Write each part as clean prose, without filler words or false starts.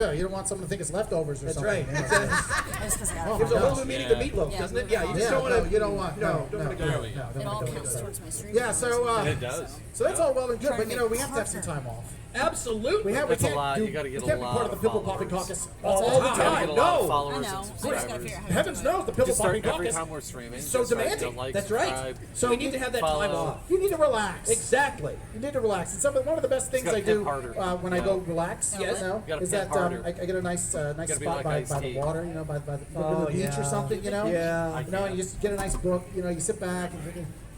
Yeah, you don't want someone to think it's leftovers or That's something. right. Oh Gives my a whole gosh. new meaning to meatloaf, doesn't it? Yeah, you just Yeah, don't want to. you don't want. No, don't no, want to no, go. no, It don't all want to counts go. towards my stream. Yeah, so And it does. so that's all well and good, Trying but to you know we make have to have some partner. time off. Absolutely. That's a can't lot. do- You gotta get we a can't be part of lot the of Pimple Popping followers. Caucus All all the the You gotta time. get a lot of No. followers I and know. I just gotta subscribers. figure out how to Heavens do it. knows the Pimple Just start Popping every Caucus. time we're streaming. So just start demanding. to like, That's right. subscribe. So we need to have that time follow. off. You need to relax. Exactly. You need to relax. And one of the best things gotta I do pimp harder. when I go relax, Yes. you know, You gotta is that pimp harder. I get a nice gotta be spot like by Ice-T. the water, you know, by the Oh, beach yeah. or something, you know. Yeah. You know, and you just get a nice book. You know, you sit back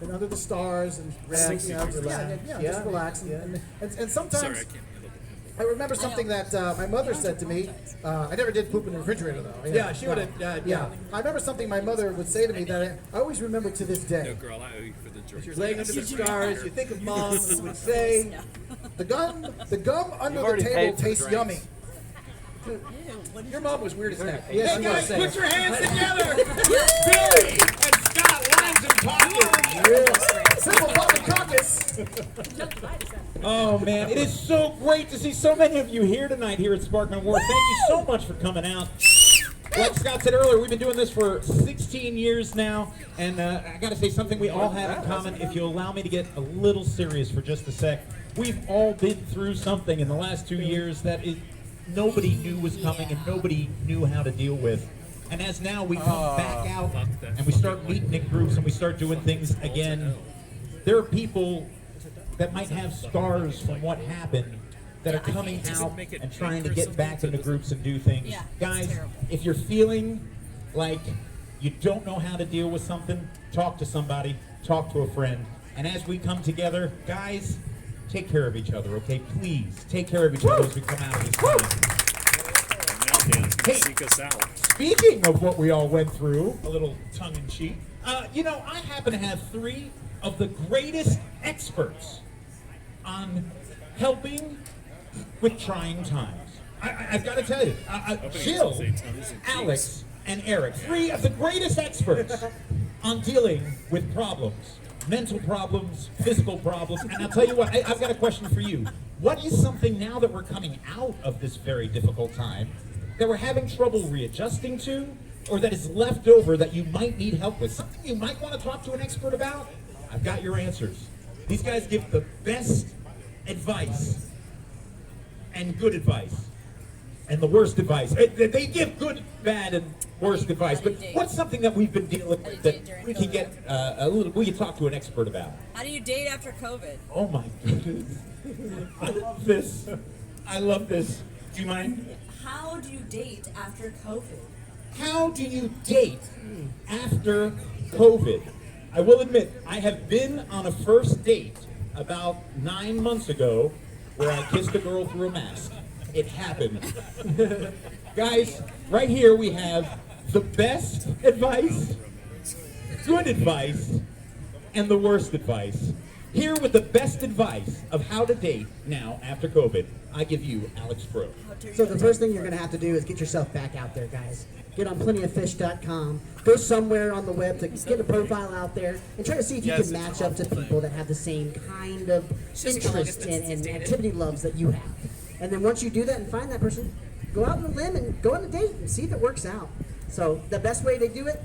and under the stars and Relax. you know, Relax. just Yeah. relax. Yeah. And sometimes. I remember something that my mother said to me. I never did poop in the refrigerator though. Yeah, she would've, yeah, I remember something my mother would say to me that I always remember to this day. Girl, I owe you for the drink. You're laying under the stars. You think of mom who would say, The gum under the already table paid for the tastes yummy. drinks. your mom was weird as heck. Yes, She she was was. saying. Put your hands together! Billy and Scott lines and pockets. Yeah. Simple Popping Caucus. Oh man, it is so great to see so many of you here tonight here at Sparkman Wharf. Thank you so much for coming out. Like Scott said earlier, we've been doing this for 16 years now, and I got to say something we all have in common. If you allow me to get a little serious for just a sec, we've all been through something in the last 2 years that nobody knew was coming and nobody knew how to deal with. And as now we come back out and we start meeting in groups and we start doing things again, there are people that might have scars from what happened that are coming out and trying to get back into groups and do things. Yeah, it's Guys, terrible. if you're feeling like you don't know how to deal with something, talk to somebody, talk to a friend. And as we come together, guys, take care of each other, okay? Please, take care of each other as we come out of this time. Hey, Seek us out. speaking of what we all went through, a little tongue-in-cheek, you know, I happen to have 3 of the greatest experts on helping with trying times. I've got to tell you, Jill, Alex, and Eric, 3 of the greatest experts on dealing with problems, mental problems, physical problems. And I'll tell you what, I've got a question for you. What is something now that we're coming out of this very difficult time that we're having trouble readjusting to, or that is left over that you might need help with? Something you might want to talk to an expert about? I've got your answers. These guys give the best advice and good advice and the worst advice. They give good, bad, and worst advice. But what's something that we've been dealing with that we can get we can talk to an expert about? How do you date after COVID? Oh my goodness. I love this. I love this. Do you mind? How do you date after COVID? How do you date after COVID? I will admit, I have been on a first date about 9 months ago where I kissed a girl through a mask. It happened. Guys, right here we have the best advice, good advice, and the worst advice. Here with the best advice of how to date now after COVID, I give you Alex Pro. So the first thing you're going to have to do is get yourself back out there, guys. Get on plentyoffish.com. Go somewhere on the web to get a profile out there and try to see if you can match up to people that have the same kind of interest and activity loves that you have. And then once you do that and find that person, go out on a limb and go on a date and see if it works out. So the best way to do it,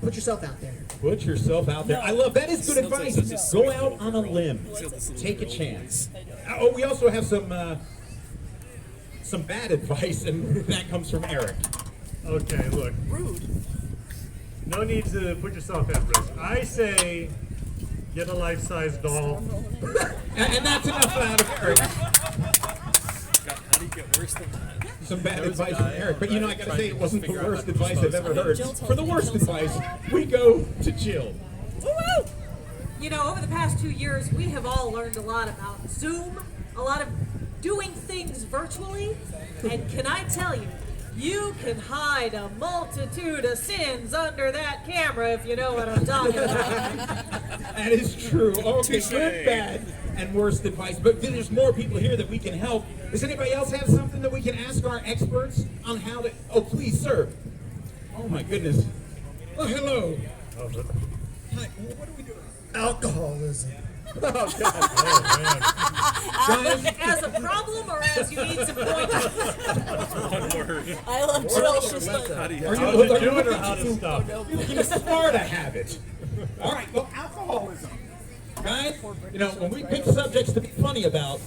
put yourself out there. Put yourself out there. I love that. Is good advice. Go out on a limb. Take a chance. Oh, we also have some bad advice, and that comes from Eric. Okay, look. Rude. No need to put yourself at risk. I say get a life-size doll. And that's enough out of Eric. How do you get worse than that? Some bad advice from Eric. But you know, I gotta say, it wasn't the worst advice I've ever heard. For the worst advice, we go to Jill. Woo-woo! You know, over the past 2 years, we have all learned a lot about Zoom, a lot of doing things virtually, and can I tell you, you can hide a multitude of sins under that camera if you know what I'm talking about. That is true. Okay, good, bad, and worst advice. But there's more people here that we can help. Does anybody else have something that we can ask our experts on how to... Oh, please, sir. Oh, my goodness. Oh, hello. Hi, what are we doing? Alcoholism. As a problem or as you need some pointers? I love Jill. She's like, Are you How to do it or how to stop it? looking to start a habit? All right, well, alcoholism. Guys, you know, when we pick subjects to be funny about,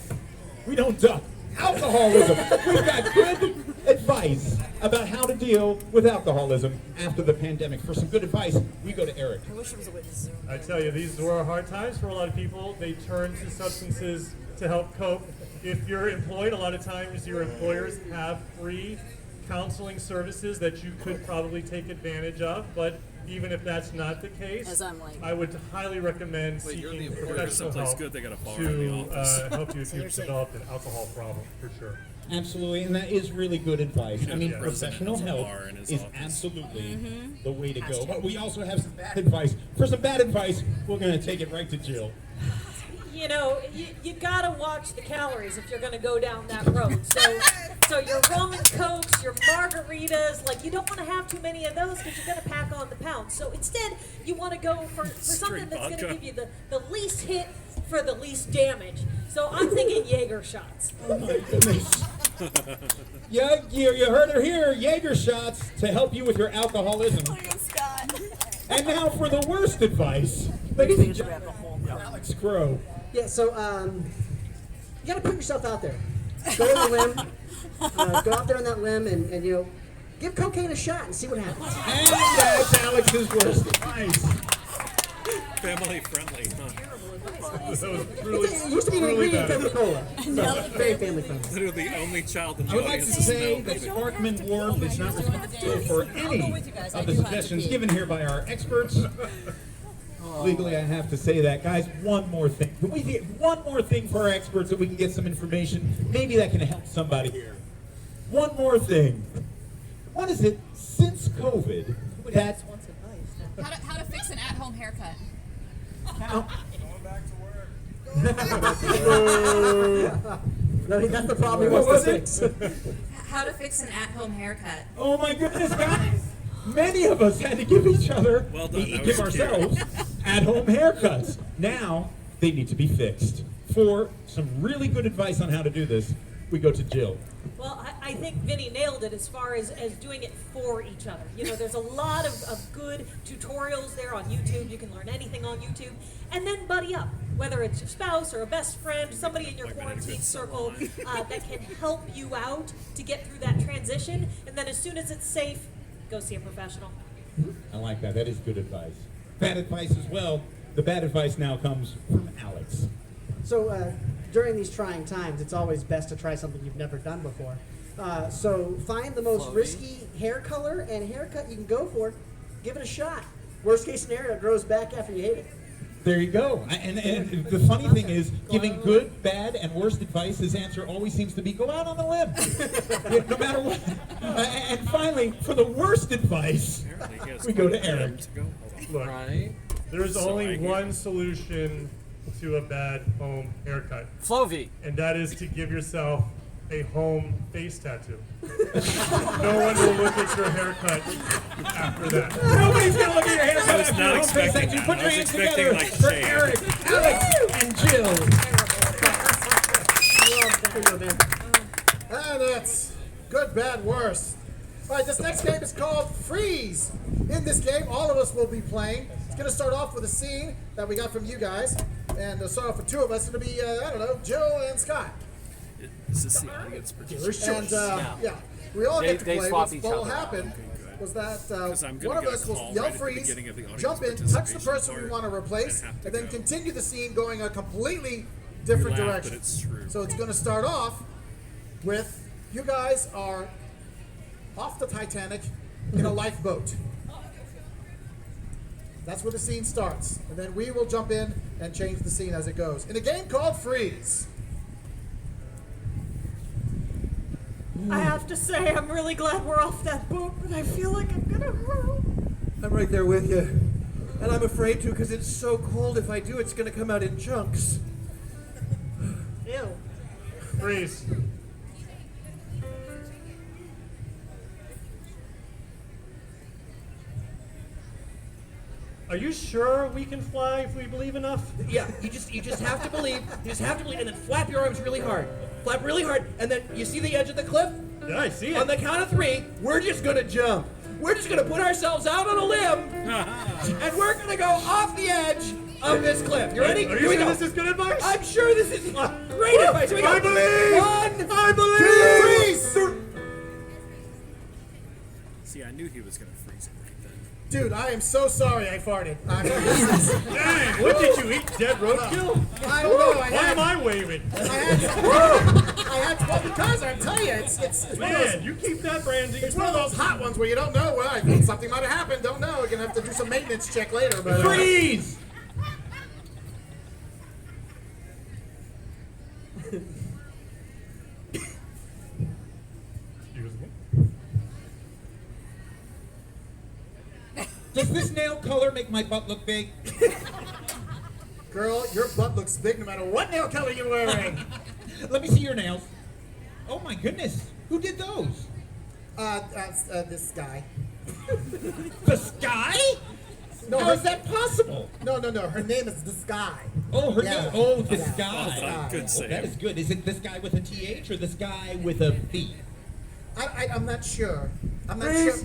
we don't duck. Alcoholism. We've got good advice about how to deal with alcoholism after the pandemic. For some good advice, we go to Eric. I wish there was a witness. I tell you, these were hard times for a lot of people. They turn to substances to help cope. If you're employed, a lot of times your employers have free counseling services that you could probably take advantage of, but even if that's not the case, As I'm like- I would highly recommend seeking professional help good, they got a bar to in the office. help you if you've developed an alcohol problem, for sure. Absolutely, and that is really good advice. I mean, Yeah. professional help Bar in his is office. absolutely the way to go. But we also have some bad advice. For some bad advice, we're going to take it right to Jill. You know, you gotta watch the calories if you're gonna go down that road. So your rum and cokes, your margaritas, like you don't want to have too many of those because you're gonna pack on the pounds. So instead, you want to go for something that's vodka. gonna give you the least hit for the least damage. So I'm thinking Jaeger shots. Oh my goodness. Yeah, you heard her here. Jaeger shots to help you with your alcoholism. Look at Scott. And now for the worst advice, ladies and gentlemen, Alex Crow. Yeah, so you gotta put yourself out there. Go on the limb. Go out there on that limb and you know, give cocaine a shot and see what happens. And that's Alex's worst advice. Family friendly, huh? That was truly, It used to be an truly ingredient bad. of Coca-Cola. Very family friendly. Literally the only child in I the would like to audience. say that Sparkman Wharf is not responsible for any of the suggestions given here by our experts. Legally, I have to say that. Guys, one more thing. Can we get one more thing for our experts so we can get some information? Maybe that can help somebody here. One more thing. What is it since COVID that... How to fix an at-home haircut. No, that's the problem he What wants was to it? fix. How to fix an at-home haircut. Oh my goodness, guys! Many of us had to give each other, Well done, that give was cute. ourselves, at-home haircuts. Now, they need to be fixed. For some really good advice on how to do this, we go to Jill. Well, I think Vinny nailed it as far as doing it for each other. You know, there's a lot of good tutorials there on YouTube. You can learn anything on YouTube. And then buddy up, whether it's your spouse or a best friend, somebody in your quarantine circle that can help you out to get through that transition. And then as soon as it's safe, go see a professional. I like that. That is good advice. Bad advice as well. The bad advice now comes from Alex. So during these trying times, it's always best to try something you've never done before. So find the most risky hair color and haircut you can go for. Give it a shot. Worst case scenario, it grows back after you hate it. There you go. And the funny thing is, giving good, bad, and worst advice, his answer always seems to be go out on a limb. Yeah, no matter what. And finally, for the worst advice, Apparently he has we go quite to a bit Eric. to go. Hold on. Look, there's So only I hear- one solution to a bad home haircut, Flovey. and that is to give yourself a home face tattoo. No one will look at your haircut after that. Nobody's going to look at your haircut I was after not your home face expecting tattoo. that. Put I your was hands expecting, together like, for shade. Eric, Alex, and Jill. And that's good, bad, worse. All right, this next game is called Freeze. In this game, all of us will be playing. It's going to start off with a scene that we got from you guys. And to start off with two of us, it'll be, I don't know, Jill and Scott. Is this the audience participation? And, yeah, we all get to They play. swap What each will other out. happen was that I'm gonna one of get a us will call yell right at the freeze, beginning of the audience jump in, touch the participation person we part, want to replace, and have to and then go. continue the scene going a completely different You laugh, direction. but it's true. So it's going to start off with you guys are off the Titanic in a lifeboat. That's where the scene starts. And then we will jump in and change the scene as it goes. In a game called Freeze. I have to say, I'm really glad we're off that boat, but I feel like I'm gonna hurl. I'm right there with you. And I'm afraid to because it's so cold. If I do, it's going to come out in chunks. Ew. Freeze. Are you sure we can fly if we believe enough? Yeah, you just have to believe. You just have to believe, and then flap your arms really hard. Flap really hard, and then you see the edge of the cliff? Yeah, I see it. On the count of 3, we're just gonna jump. We're just gonna put ourselves out on a limb, and we're gonna go off the edge of this cliff. You ready? Are you Here we sure go. this is good advice? I'm sure this is great advice. Here we go. I believe! 1, I believe! 2, 3. See, I knew he was going to freeze it right then. Dude, I am so sorry I farted. Dang, what did you eat? Dead roadkill? I don't know. Why am I waving? Well, because I tell you, it's one of those, Man, you keep that brand to it's one of yourself. those hot ones where you don't know. Well, I think something might have happened. Don't know. You're gonna have to do some maintenance check later. But Freeze! Excuse me. Does this nail color make my butt look big? girl, your butt looks big no matter what nail color you're wearing. Let me see your nails. Oh my goodness. Who did those? This guy. The Sky? No, How is that possible? No. Her name is the Sky. Oh, her Yeah. name. Oh, the Yeah. Sky. Good Oh, save. that is good. Is it this guy with a TH or this guy with a V? I'm not sure. I'm not sure.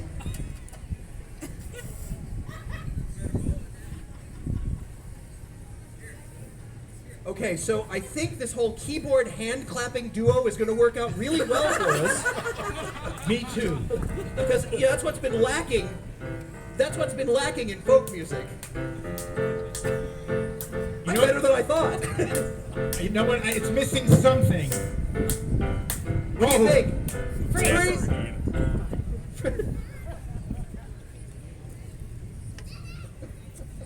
Okay, so I think this whole keyboard hand clapping duo is going to work out really well for us. Me too. Because that's what's been lacking. That's what's been lacking in folk music. You know Better than I thought. You know what? It's missing something. What do you think? Freeze.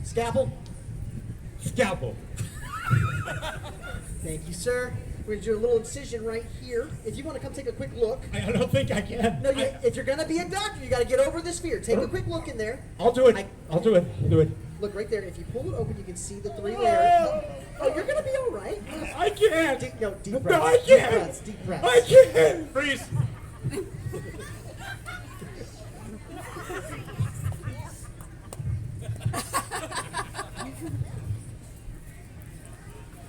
Scalpel. Scalpel. Thank you, sir. We're gonna do a little incision right here. If you want to come take a quick look. I don't think I can. No, if you're gonna be a doctor, you got to get over this fear. Take a quick look in there. I'll do it. I'll do it. I'll do it. Look right there. If you pull it open, you can see the 3 layers. Oh, you're gonna be all right. I can't. Deep breaths. No, I Deep can't. breaths. Deep breaths. I can't. Freeze.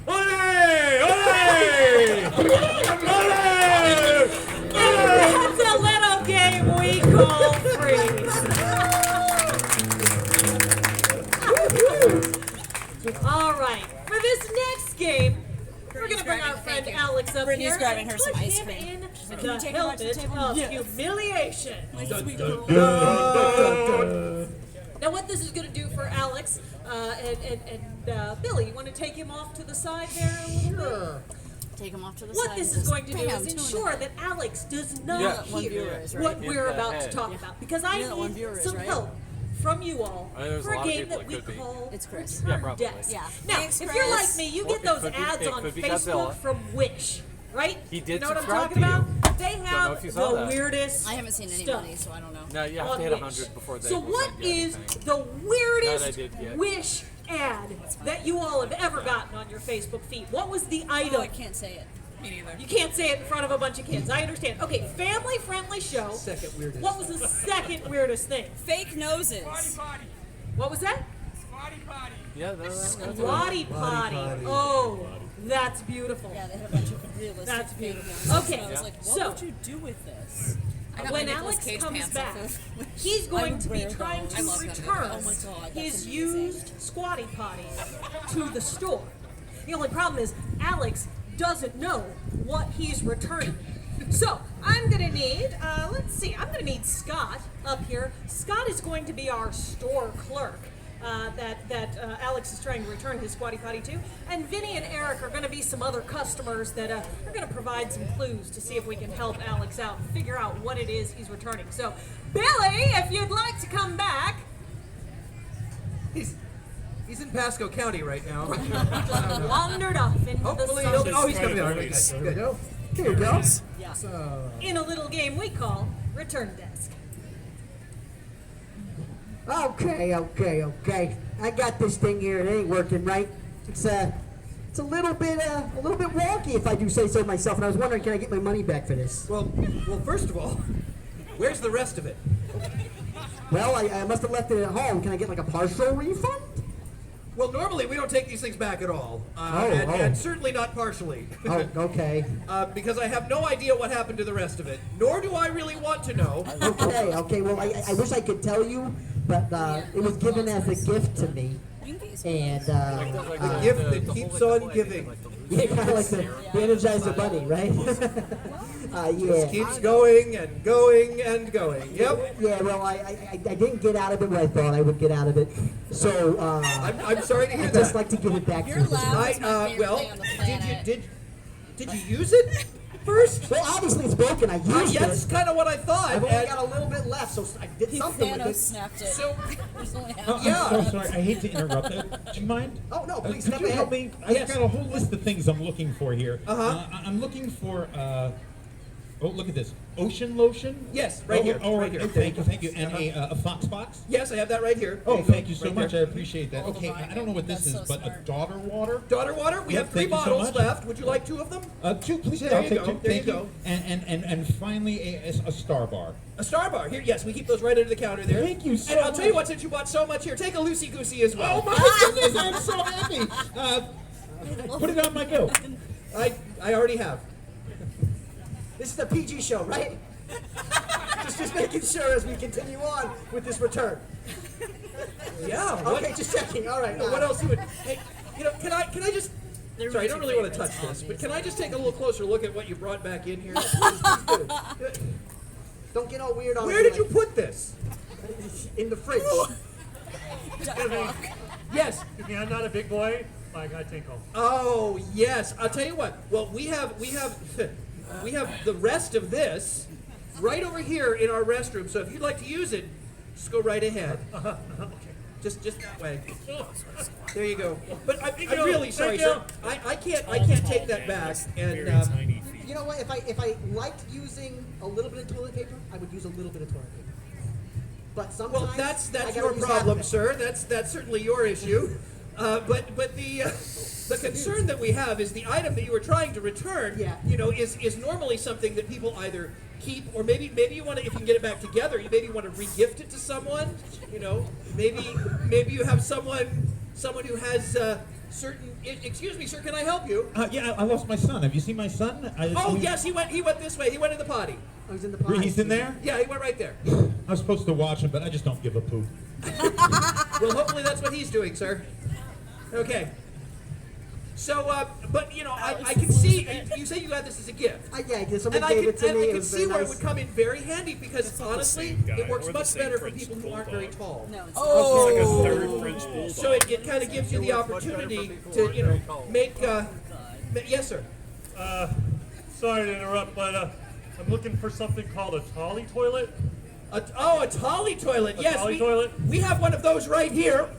Olé! Olé! Olé! That's a little game we call freeze. All right, for this next game, we're gonna bring our friend Alex up Brittany's here grabbing and her some put ice him cream. in Can the you take him out to the helmet table? of humiliation. Dun. Now, what this is going to do for Alex and Billy, you want to take him off to the side there a little bit? Sure. Take him off to the What side. this and is just going to do bam, is 2 ensure that Alex does not Yeah. One hear viewer is right. what Hit we're that about to head. talk about. Because I Yeah, one need viewer is some right. help from you all There's for a a lot of game people that it we could be. call It's Chris. Return Yeah, probably. Desk. Yeah. Now, Thanks, if you're Chris. like me, you Or get it those could be- ads it on could be Facebook Godzilla. from Wish, right? He did You know what I'm subscribe talking to you. about? They know have if you saw the that. weirdest I haven't seen stuff. anybody, so I don't know. No, you have on to hit Wish. 100 before they So will what send you is anything. the weirdest That I did get. Wish ad that you all have ever gotten on your Facebook feed? What was the Oh, item? I can't say it. Me neither. You can't say it in front of a bunch of kids. I understand. Okay, family-friendly show. Second weirdest. What was the second weirdest thing? Fake noses. What was that? Yeah, that's Squatty potty. Oh, that's beautiful. Yeah, they had a bunch of realistic That's fake beautiful. noses. Okay, And I was like, what so- would you do with this? I got When my Nicolas Alex Cage comes pants back, off of. he's I going would to be wear trying those. to I love them. return Oh my God, that's his amazing. used squatty potties to the store. The only problem is Alex doesn't know what he's returning. So I'm gonna need, let's see, I'm gonna need Scott up here. Scott is going to be our store clerk. That Alex is trying to return his squatty potty to, and Vinny and Eric are going to be some other customers that are going to provide some clues to see if we can help Alex out and figure out what it is he's returning. So, Billy, if you'd like to come back. He's in Pasco County right now. Wandered off into the Hopefully, sunset he's coming out. Okay, There we good. go. Here you go. Yeah. So, In a little game we call Return Desk. Okay. I got this thing here. It ain't working right. It's a little bit wonky, if I do say so myself. And I was wondering, can I get my money back for this? Well, first of all, where's the rest of it? Well, I must have left it at home. Can I get like a partial refund? Well, normally we don't take these things back at all, and certainly not partially. Oh, okay. Because I have no idea what happened to the rest of it, nor do I really want to know. Okay. Well, I wish I could tell you, but it was given as a gift to me. And The gift that keeps on giving. yeah, kind of like the Energizer Bunny, right? Yeah. Just keeps going and going and going. Yep. Yeah, well, I didn't get out of it what I thought I would get out of it. So, I'm sorry to hear I'd that. just like to give it back to Your you. laugh is my favorite Well, thing on the planet. did you use it first? Well, obviously it's broken. I used That's it. kind of what I thought. I've only and- got a little bit left, so I did something with Thanos it. snapped it. So, There's only half. Oh, Yeah. I'm so sorry. I hate to interrupt. Do you mind? Oh, no, please, Could step you ahead. help me? Yes. I've got a whole list of things I'm looking for here. I'm looking for. Oh, look at this. Ocean lotion? Yes, right here, Oh, right here. Thank you. And a Fox box? yes, I have that right here. Oh, There you go, thank you so right much. there. I appreciate that. Okay, I don't know what this That's is, so but a smart. daughter water? Daughter water. We Yep, have 3 thank you so bottles much. left. Would you like 2 of them? 2, please. There I'll you take go, 2. there Thank you go. And finally a Star Bar. A Star Bar. Here, yes, we keep those right under the counter there. Thank you so And I'll tell you much. what, since you bought so much here, take a loosey goosey as well. Oh my goodness, I'm so happy. Put it on my bill. I already have. This is a PG show, right? just making sure as we continue on with this return. Yeah. What, Okay, just checking. All right. what else you would? Hey, can I just? Sorry, I don't really want to touch this, but can I just take a little closer look at what you brought back in here? Don't get all weird on Where me, did you put this? in the fridge. Yes. Yeah, I'm not a big boy. I got tinkle. Oh yes. I'll tell you what. Well, we have the rest of this right over here in our restroom. So if you'd like to use it, just go right ahead. Just that way. There you go. But I'm really sorry, sir. I can't take that back. And You know what? If I liked using a little bit of toilet paper, I would use a little bit of toilet paper. But sometimes well, that's I gotta your use half of problem, it. sir. That's certainly your issue. But the concern that we have is the item that you were trying to return. Yeah. You know, is normally something that people either keep or maybe you want to, if you can get it back together, you maybe want to re-gift it to someone. You know, maybe you have someone who has certain. Excuse me, sir. Can I help you? Yeah, I lost my son. Have you seen my son? Yes, he went this way. He went in the potty. I was in the pot. He's in there? Yeah, he went right there. I was supposed to watch him, but I just don't give a poop. Well, hopefully that's what he's doing, sir. Okay. So, but you know, I can see. You say you got this as a gift, Yeah, somebody and I gave can, it to and me. I It can was see very where it nice. would come in very handy because honestly, it works or the much same better for French people who aren't bulldog. very tall. No, it's Oh. It's like a third French bulldog. So it kind of gives you the opportunity to make. Yes, sir. Sorry to interrupt, but I'm looking for something called a Tolly toilet. A Tolly toilet. Yes, Tolly toilet? we have one of those right here.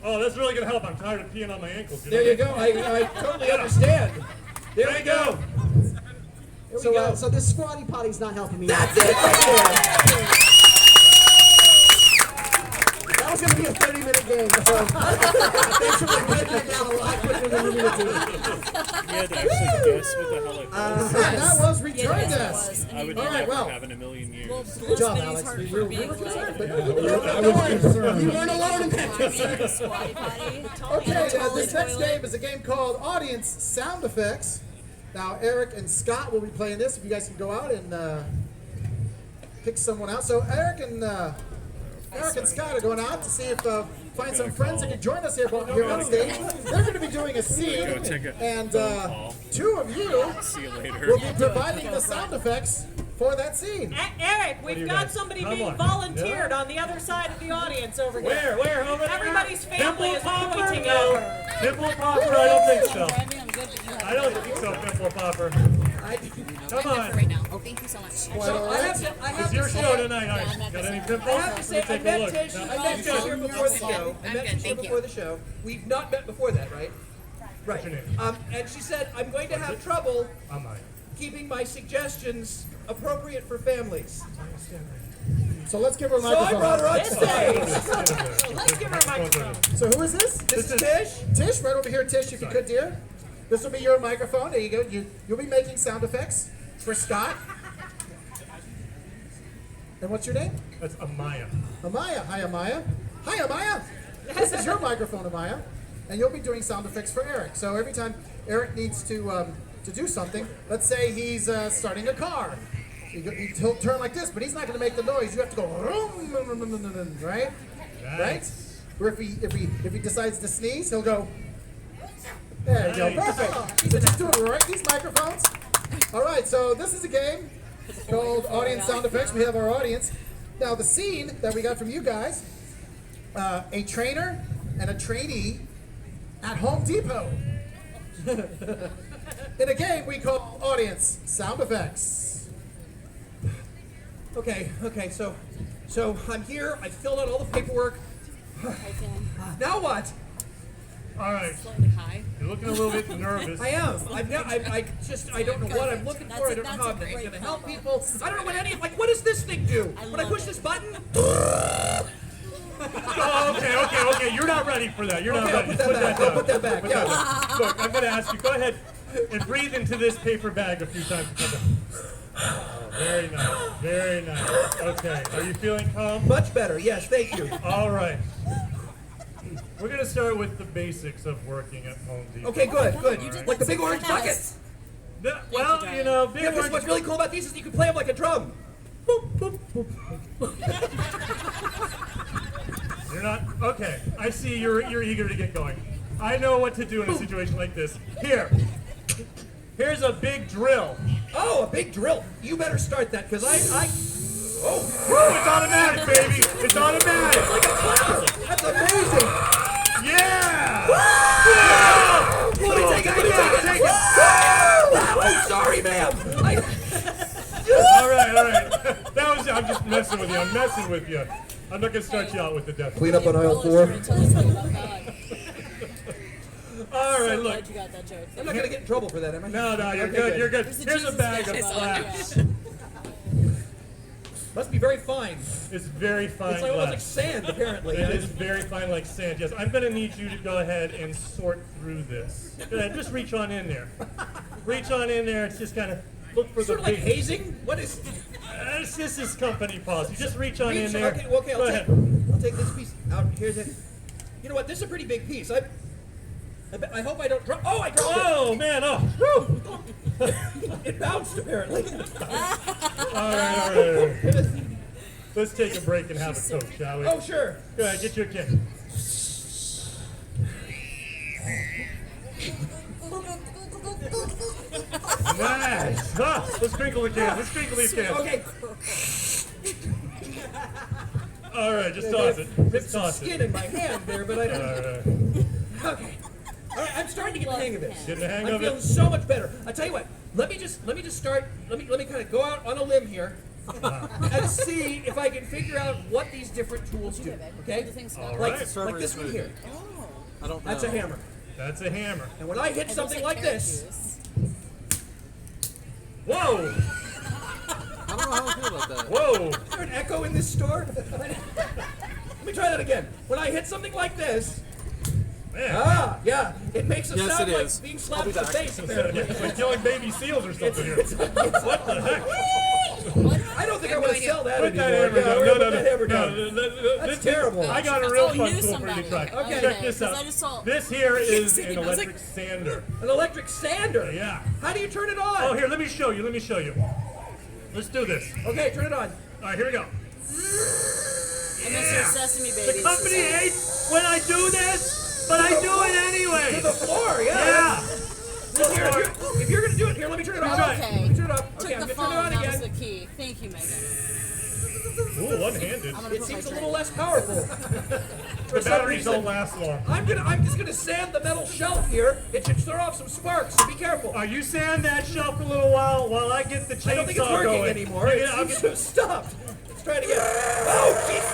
Oh, that's really gonna help. I'm tired of peeing on my ankles. There you go. I totally understand. There we go. There we go. So this squatty potty's not helping me. That's it right there. That was going to be a 30-minute game. So thanks for breaking it down a lot quicker than we needed to. You had to actually guess what the hell it was. That was return Yeah, it desk. was. I would All right, never well. have in a million years. Well, Good bless job, Betty's Alex. heart We for were being concerned, but Don't worry, you weren't alone in that. Squatty potty. Okay, Tolly this next toilet. game is a game called Audience Sound Effects. Now, Eric and Scott will be playing this. If you guys can go out and pick someone out. So Eric and Scott are going out to see if find some friends that can join us here on stage. They're going to be doing a scene, Go take a and phone call. 2 of you See you later. will be providing the sound effects for that scene. Eric, do we've you got guys? somebody Come being on. volunteered on the other side of the audience over here. Where? Over there? Everybody's family is Popper? pointing No. at her. Pimple popper? I don't think so. Brandy, I'm good, but you have I don't think so, pimple popper. Come I'm good on. for right now. Thank you so much. So I have It's to your say, show tonight, Ice. Got any pimples? I have to say, Let I me take a met look. Tish. I met Tish here before the show. I I'm met good, Tish here thank before you. the show. We've not met before that, right? Right. your name? And she said, I'm going to have trouble I might. keeping my suggestions appropriate for families. So let's give her a So I brought her microphone. on stage. Let's give her a microphone. So who is this? This is Tish. Tish, right over here, Tish, if you could, dear. This will be your microphone. There you go. You'll be making sound effects for Scott. And what's your name? That's Amaya. Amaya. Hi, Amaya. Hi, Amaya. This is your microphone, Amaya. And you'll be doing sound effects for Eric. So every time Eric needs to do something, let's say he's starting a car. He'll turn like this, but he's not going to make the noise. You have to go, right? Right? Or if he decides to sneeze, he'll go. There you go. Perfect. So just do it right. These microphones. All right. So this is a game called Audience Sound Effects. We have our audience. Now the scene that we got from you guys: a trainer and a trainee at Home Depot. In a game we call Audience Sound Effects. Okay, so I'm here. I filled out all the paperwork. Now what? All right. Hi. You're looking a little bit nervous. I am. I don't know what I'm looking for. I don't know how I'm going to help people. I don't know what what does this thing do? When I push this button? Oh, okay. You're not ready for that. You're not ready. Put that back. Put that back. Yeah. Look, I'm going to ask you, go ahead and breathe into this paper bag a few times. Oh, very nice. Very nice. Okay. Are you feeling calm? Much better. Yes, thank you. All right. We're going to start with the basics of working at Home Depot. Okay, good. Like the big orange buckets. Well, you know, big orange. What's really cool about these is you can play them like a drum. You're not okay. I see you're eager to get going. I know what to do in a situation like this. Here's a big drill. Oh, a big drill. You better start that because Oh, it's automatic, baby. It's automatic. like a clown. That's amazing. Yeah. Let me take it. Take it. Oh, sorry, ma'am. All right. I'm just messing with you. I'm messing with you. I'm not gonna start you out with the death. Clean up on aisle 4. All right, look. Glad you got that joke. I'm not gonna get in trouble for that, am I? No, you're good. You're good. Here's a bag of glass. Must be very fine. It's very fine It's like almost like glass. sand, apparently. It is very fine like sand, yes. I'm going to need you to go ahead and sort through this. Go ahead, just reach on in there. Reach on in there and just kind of look for Sort the of like big... hazing. What is? This is company policy. Just reach on in there. Okay, Go ahead. I'll take this piece out. Here's it. You know what? This is a pretty big piece. I hope I don't drop. Oh, I dropped it. Oh, man. Oh. It bounced apparently. All right. Let's take a break and have a Coke, shall we? Oh, sure. Go ahead, get your kick. Nice. Let's sprinkle the can. Let's sprinkle these cans. Okay. All right, just toss it. There's Just some toss skin it. in my hand there, but I don't. All right. Okay. All right, I'm starting to get the hang of this. Getting the hang I'm of feeling it? so much better. I tell you what. Let me just start. Let me kind of go out on a limb here and see if I can figure out what these different tools do. Okay? All Like right. this one here. I don't know. That's a hammer. That's a hammer. And when I hit something like this, Whoa! I don't know how I feel about that. Whoa! is there an echo in this store? Let me try that again. When I hit something like this, Man. yeah, it makes a Yes, sound it like is. being I'll slapped be in the back. face. Apparently. It's like killing baby seals or something here. What the heck? I don't think I want to sell that Put that anymore. hammer Yeah, down. we're No, gonna put that hammer no. down. That's terrible. I got a real Oh, fun you knew tool for you to try. somebody. Check this 'cause out. I just saw- This here is an I was like- electric sander. An electric sander. Yeah. How do you turn it on? Oh, here, let me show you. Let's do this. Okay, turn it on. All right, here we go. I miss your sesame The babies. company hates when I do this, but I do it anyway. To the floor, yeah. Yeah. Here, if you're gonna do it, here, let me turn it on. try it. Let me turn it on. Took Okay, I'm the gonna turn it phone. on That was again. the key. Thank you, Megan. Ooh, one-handed. I'm gonna It put seems my a little drink. less powerful. The For some batteries don't reason. last long. I'm just gonna sand the metal shelf here. It should throw off some sparks, so be careful. You sand that shelf a little while I get the chainsaw I don't think it's working going. anymore. Yeah, It I'll seems get- to have stopped. Let's try it again. Oh, jeez.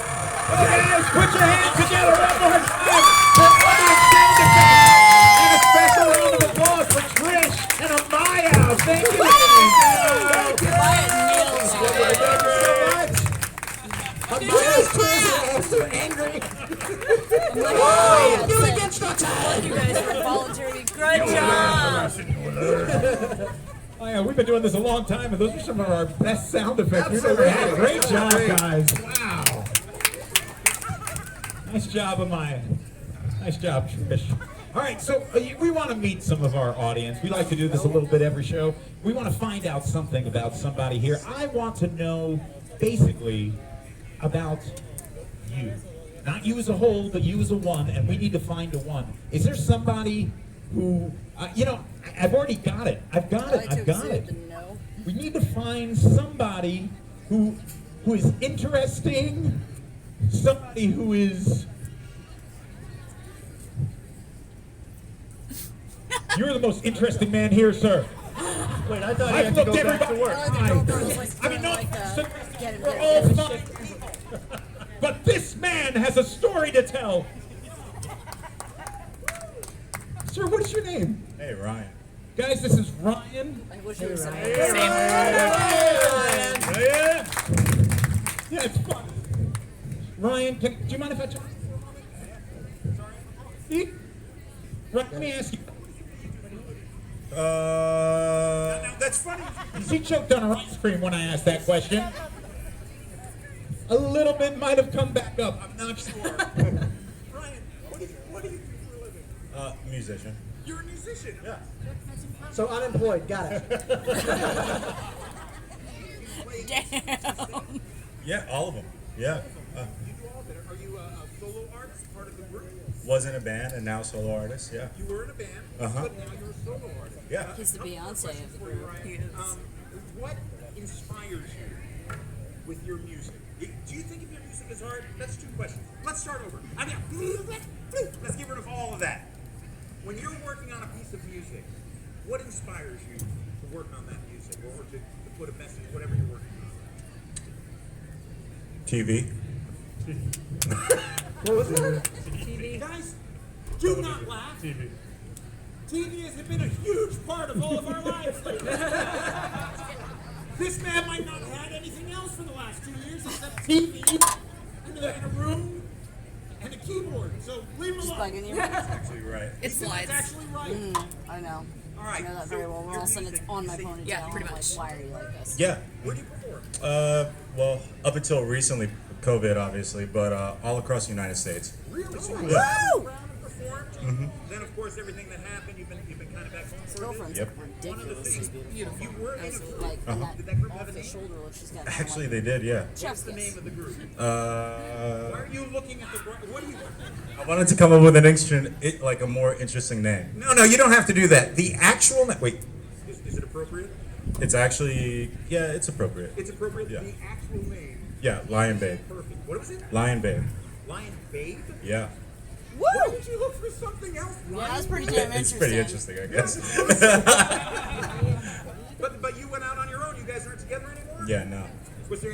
Guys, put your hands together one more time for Audience Sound Effects. And a special round of applause for Trish and Amaya. Thank you. Buy it nails on it. Thank you so much. Amaya's crazy. I'm so angry. Oh, You against the time. you guys for volunteering. Good job. I Maya, we've been doing this a long time, and those are some of our best sound effects we've ever had. Great job, guys. Wow. Nice job, Amaya. Nice job, Trish. All right, so we want to meet some of our audience. We like to do this a little bit every show. We want to find out something about somebody here. I want to know, basically, about you. Not you as a whole, but you as a one, and we need to find a one. Is there somebody who, I've already got it. I've got it. We need to find somebody who is interesting, somebody who is... You're the most interesting man here, sir. Wait, I thought you had to go back to work. We're all fine. But this man has a story to tell. Sir, what's your name? Hey, Ryan. Guys, this is Ryan. I wish you were saying Yeah, it's fun. Ryan, do you mind if I talk? Sorry? Ryan, let me ask you. Now, that's funny. He choked on her ice cream when I asked that question. A little bit might have come back up. I'm not sure. Ryan, what do you do for a living? Musician. You're a musician? Yeah. So unemployed, got it. damn. Yeah, all of them. Yeah. You do all of it. Are you a solo artist, part of the group? Was in a band and now solo artist. Yeah. You were in a band, Uh-huh. but now you're a solo artist. Yeah. He's the Beyonce of the group. What inspires you with your music? Do you think of your music as art? That's two questions. Let's start over. Let's get rid of all of that. When you're working on a piece of music, what inspires you to work on that music or to put a message, whatever you're working on? TV. What was it? TV. Guys, do not laugh. TV. TV has been a huge part of all of our lives lately. This man might not have had anything else for the last 2 years except TV and a room and a keyboard. So leave him Just alone. bugging you. That's actually right. It slides. That's actually right. I know. All right. I know that so very well. All of a sudden it's on my music, ponytail. Yeah, pretty I'm much. like, why are you like this? Yeah. Where do you perform? Well, up until recently, COVID obviously, but all across the United States. Really? So Yeah. you went around and performed. Mm-hmm. Then, of course, everything that happened, you've been kind of back home His for a bit. girlfriend's Yep. ridiculous. She's beautiful. You were in a group. Like, Uh-huh. and Did that that group have a off the name? shoulder look she's got. Actually, they did, yeah. What's the name of the group? Why Uh, are you looking at the... What do you... I wanted to come up with like a more interesting name. No, you don't have to do that. The actual... Wait. Is it appropriate? It's actually, yeah, it's appropriate. It's appropriate. Yeah. The actual name. Yeah, Lion Babe. Perfect. What was it? Lion Babe. Lion Babe? Yeah. Why did you look for something else? Yeah, that's pretty damn It's interesting. pretty interesting, I guess. But you went out on your own. You guys aren't together anymore? Yeah, no. Was there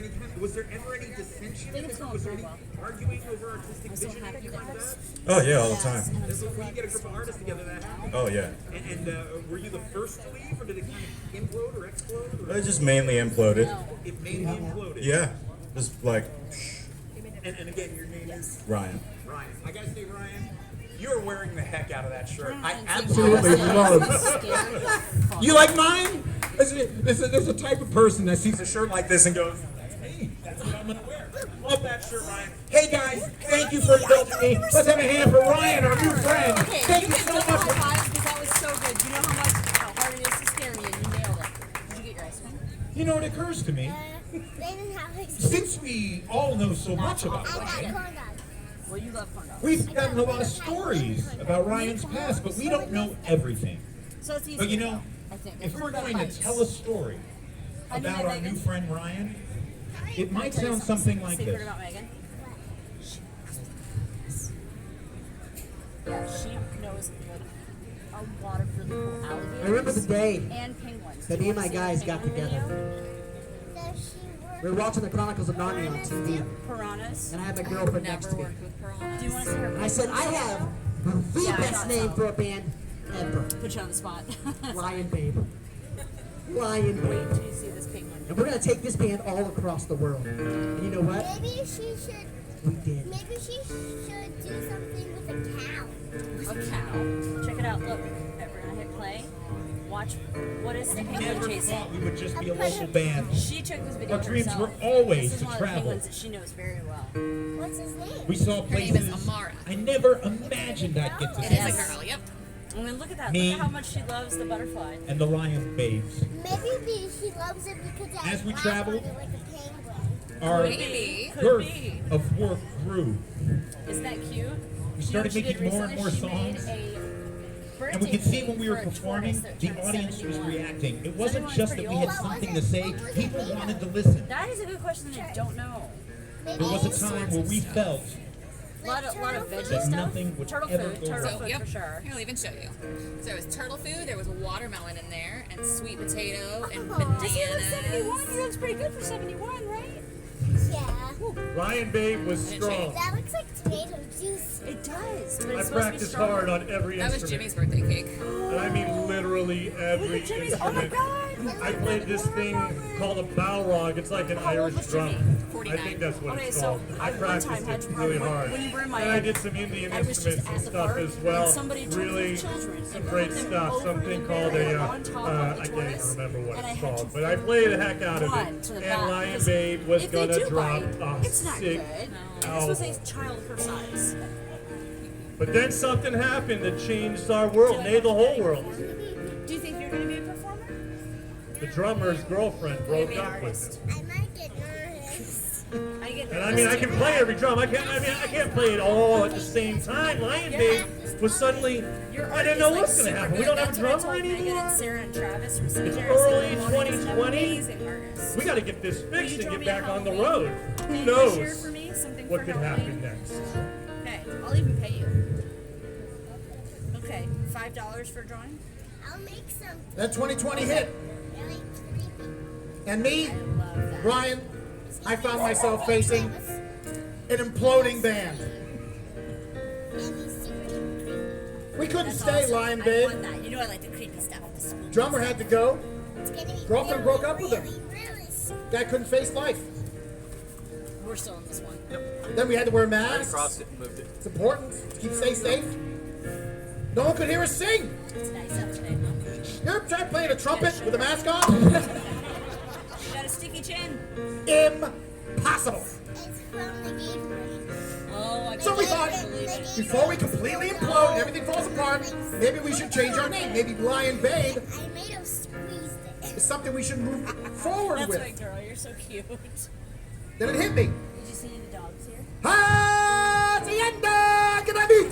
ever any dissension? it's going Was there pretty any well. arguing over artistic I'm so vision? happy Anything that like was. that? Oh, yeah, all the time. And I'm so When you glad get a group of artists together, that happens. Oh, yeah. And were you the first to leave, or did it kind of implode or explode? Or It just mainly imploded. it mainly imploded? Yeah. Just like, And again, your name is Ryan. Ryan. I gotta say, Ryan, you're wearing the heck out of that shirt. I And absolutely so love scary. it. You like mine? There's a type of person that sees a shirt like this and goes, hey, that's what I'm gonna wear. Love that shirt, Ryan. Hey guys, thank you for indulging me. Let's have a hand for Ryan, our new friend. Okay, Thank you you can so just much. high five because that was so good. You know how hard it is to scare me, and you nailed it. Did you get your ice cream? You know, it occurs to me, They didn't have ice since we all know so much about cream. I Ryan, got corn dogs. Well, you love corn dogs. we've gotten a lot of stories about Ryan's past, but we don't know everything. So it's easy. But you to know, I think. if we're going to Bites. tell a story I knew about that, our new Megan. friend Ryan, it might Tell you sound something like secret this. about Megan. Yeah, she knows a lot of really cool alligators. I remember the day and penguins. that Do me you and my wanna see guys the got penguin together. There she We were watching the Chronicles of Narnia on TV, video? Piranhas. and I had my I've girlfriend never next to me. worked with piranhas. Do you want to see her? And I said, I have the Yeah, I best thought name so. for a band ever. Put you on the spot. Lion Babe. Lion Wait Babe. till you see this penguin. And we're going to take this band all across the world. And you know what? Maybe she should. We did. Maybe she should do something with a cow. A cow. Check it out. Look, we're gonna hit play. watch. What is the penguin Never chasing? thought we would just be a local band. She took this video Our dreams herself. were always This is to one of travel. the penguins that she knows very well. What's his name? We saw Her name is places Amara. I never imagined I'd get to It see. is a girl, yep. I mean, look at that. Me. Look at how much she loves the butterfly. And the lion babes. Maybe he loves it because it As has we black traveled, on it like a penguin. Our Maybe. Could girth be. of Wharf grew. Isn't that cute? We started You know what she making did more and recently? more She made songs. a And we could see when we were birthday cake for a performing, tourist that the turned audience was 71. reacting. It wasn't 71's just that pretty we had old. something to say, What was it people made of? wanted to listen. That is a good question that I don't know. Maybe There was a it's time where we felt A lot of veggie that stuff. nothing would Turtle ever food, go turtle wrong. food Yep. for sure. Here, I'll even show you. So there was turtle food, there was watermelon in there, and sweet potato, and Does he look 71? He bananas. looks pretty good for 71, right? Yeah. Ryan Babe was strong. That looks like tomato juice. It does. But I it's supposed to be practiced stronger. hard on every That was instrument. Jimmy's birthday cake. And I mean literally every Look at Jimmy's. Oh my instrument. God. I played this thing called a balrog. It's like an How old Irish was drum. Jimmy? I 49. think that's what Okay, it's so called. I one practiced time had it to really when- hard. when you were in And Miami, I did some Indian I was just instruments at and the stuff park, as well. and somebody took Really some children some and great put them stuff. over Something in called there a, on top of the I can't even tortoise, remember what and I it's had called. to But I played the heck out of run to the it. back, And Lion because Babe was if they gonna do drop bite, a it's not sick good. This was a child her size. But then something happened that changed our world, made the whole world. Do you think you're going to be a performer? The drummer's girlfriend You're gonna broke be an up with artist. him. I might get nervous. I get And I mean, I can play every drum. I can't play it all at the same time. Lion Babe was suddenly, I didn't know what's going to happen. We don't have a drummer Megan anymore. and Sarah and Travis from It's Cemetery. early Said, "One is an 2020. amazing artist." We got to get this fixed you and draw get me a back on the Halloween road. Who thing this year knows for me? Something what for could Halloween? happen next? Okay, I'll even pay you. Okay, $5 for drawing. I'll make some That 2020 hit. really creepy. And me, I love that. Ryan, I found myself facing an imploding band. We couldn't That's stay, awesome. Lion I Babe. want that. You know I like the creepy stuff. The spooky Drummer had to go. It's gonna be Girlfriend broke up with him. really Guy couldn't face life. We're still in this one. Then we had to wear I masks. crossed it and moved it. It's important to keep stay safe. No one could hear us sing. It's nice out today. You ever tried playing a trumpet with a mask on? You got a sticky chin. Impossible. It's from the Gatorade. Oh, I So we can't thought, believe it. before we completely implode and everything falls apart, maybe we should change our name. Maybe Lion Babe I made him squeeze it. is something we should move forward That's with. right, girl. You're so cute. Did Then it hit me. you see the dogs here? Hacienda, can I be?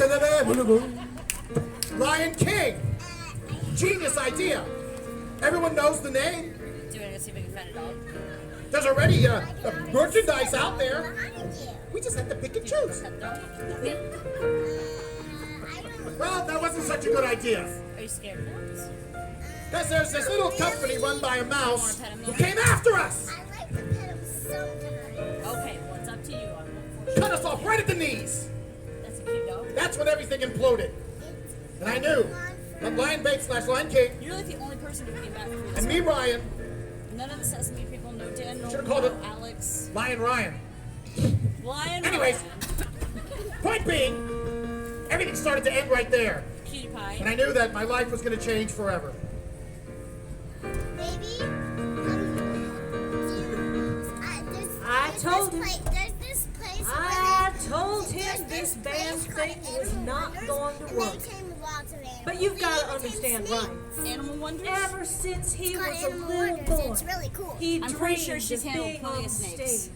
Lion King. Genius idea. Everyone knows the name. Do you want to go see if we can find a dog? There's already merchandise out there. Behind you. We just have to pick and choose. Pet dog? I don't Well, that wasn't such a good idea. Are you scared of dogs? Because there's this little company run by a mouse who came after us. I like to pet him sometimes. Okay, well, it's up to you. I won't force Cut us off right at the knees. you. That's a cute dog. That's when everything imploded. And I knew that Lion Babe / Lion King You're like the only person who came back from this. and me, Ryan, None of the Sesame people, no Daniel, Should've called no it- Alex. Lion Ryan. Lion Anyways. Ryan. Point being, everything started to end right there. Cutie And pie. I knew that my life was going to change forever. Maybe. I told him. There's this place. I where told there's him this band place thing called was Animal not Wonders, going to and work. they came with lots of animals. But you've got to They became understand, snakes. right? Animal Wonders? Ever since he It's called was a Animal little Wonders. boy, It's really cool. he I'm dreamed pretty sure she's of handled being plenty on of snakes. stage.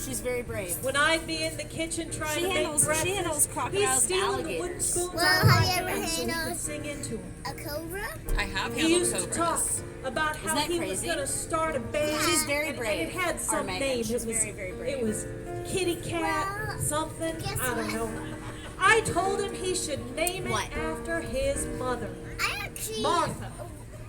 She's very brave. When I'd be in the kitchen trying She to handles- make she breakfast, handles he's crocodiles and stealing the alligators. wooden spoons Well, out of my have you ever hand so we handled- could sing into them. A cobra? I have He handled used to talk cobras. about how that he was crazy? going to start a band. She's very and brave, it had our some Megan. name. She's it was, very, very brave. It was Kitty Cat, Well, something. guess I don't what? know. I told him he should name it What? after his mother, I actually. Martha.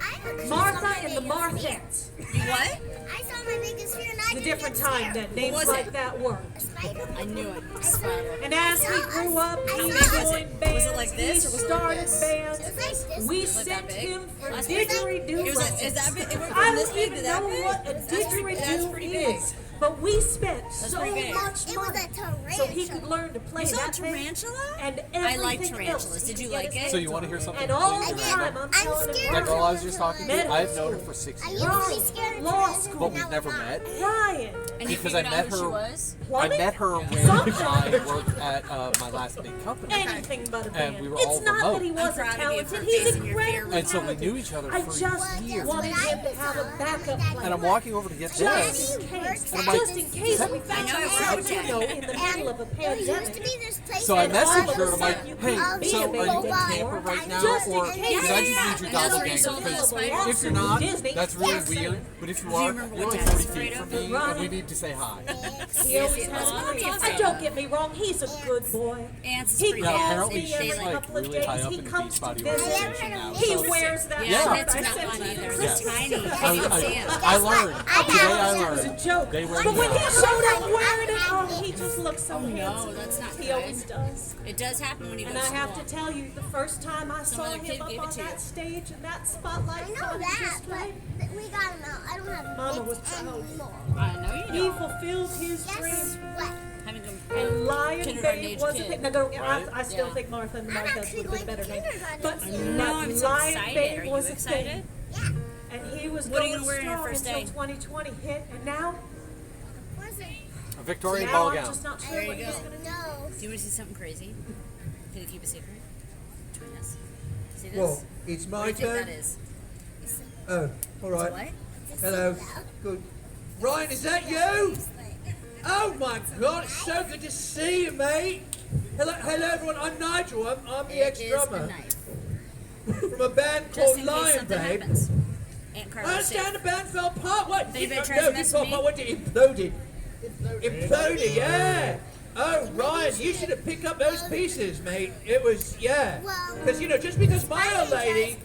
I actually saw Martha my and the biggest fear. Marthettes. You what? I saw my biggest fear and I The didn't different get time scared. that names was like it? that work. A spider. I knew it. I saw- And as we grew up, I he saw- joined bands. Was it like this he or was it like started this? bands. It was like this. We Was it that sent big? him for That's didgeridoo It was like, lessons. is that big? It went I from this don't big even to that know big? what a That's pretty didgeridoo big. is. But we spent That's so pretty big. much It was money a tarantula. so he could learn to play You saw that a thing tarantula? and I everything like else tarantulas. he Did could you get like his it? So hands you want to hear on. something? And all crazy the random? time I'm I'm telling scared him, That girl I was just talking Middle to, I've known her school. for 6 I years. used to be scared of Law tarantulas, school. But now we've never I'm met. Ryan, And Because you I know met who she her. was? I plumbing? met her when I worked at my last big company. Anything but a man. And we were It's all not remote. that he I'm wasn't proud of you for talented. He's facing your fear incredibly And so we talented. knew each other I for just years. wanted him to have a backup plan. And I'm walking over to get this. Just in case, And I'm like, just in case we I found know, out, it's you know, in the middle of a There used to pandemic. be this place So I that messaged all her of and a I'm like, sudden, hey, all these so are you in robots Tampa and right now? Just in Or case. because I just need your Another doppelganger. reason Because to if you're not, Disney. that's really Yes. weird. But if you you are, remember you're what only Dad's 40 feet afraid from of? me, and we Right. need to say hi. He always Yes, has yes. money. Yes. And don't get me wrong, he's a good boy. Ants is He pretty Yeah, calls apparently me every she's like couple of really days. high up He in the comes to Beachbody visit. organization now. He So wears that Yeah, shirt it's I not sent fun him either. for It's Christmas. tiny. You can't see it. I learned. Today I It was a learned. joke. They wear But when he these. showed up wearing it, oh, he just looked so No, handsome. that's not He good. always does. It does happen when you go And to I school. have to tell you, the first time I saw other him kid up gave it on to you. that stage and that spotlight I know comedy that, display, but we got him out. I don't have Mama it was proud. anymore. I know you he know. fulfilled his Guess dream. what? Having And Lion kindergarten Babe age was a kid. thing. Now, go, Right? I still Yeah. think Martha and I'm Martha actually would have been going better to name. kindergarten But soon. No, I'm so Lion excited. Babe Are you was a excited? thing. And he was What are you going gonna wear on your strong first until day? 2020 hit. And now, Where's it? A Victorian now ball I'm gown. just not sure There what you he's go. going to do. No. Do you want to see something crazy? Can you keep a secret between us? See this? Well, it's What my do you think turn. that is? Oh, all right. What? Hello. Good. Ryan, is that you? Oh my God, it's so good to see you, mate. Hello everyone. I'm Nigel. I'm the It is a ex-drummer knife. from a band Just called in case Lion something Babe. happens. Aunt I Carla's understand the sick. band fell apart. What? They've been No, trying to it mess fell with me. apart. What? It imploded. Imploded. Yeah. Oh, Ryan, you should have picked up those pieces, mate. It was, yeah. Because, you know, just because my old lady,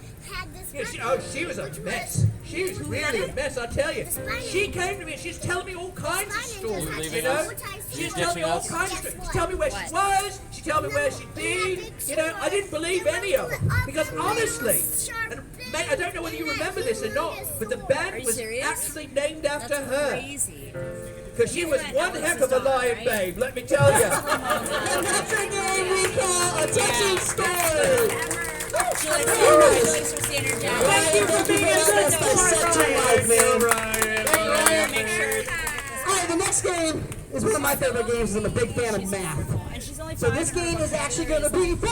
yeah, she was a mess. She was really a mess, I tell you. She came to me and she's telling me all kinds of stories, you know? She's telling me all kinds of stories. She told me where she was. She told me where she'd been. You know, I didn't believe any of them. Because honestly, and mate, I don't know whether you remember this or not, but the Are band you was serious? actually named after That's her. crazy. Because she was Isn't one that heck of a Elvis's daughter, lion, right? babe, let me tell you. That's a game we call a touching story. She likes her standard job. Thank you for being a such a life, man. Make sure. All right, the next game is one of my favorite games. I'm a big fan of math. And she's only So 5. this game is actually going to be for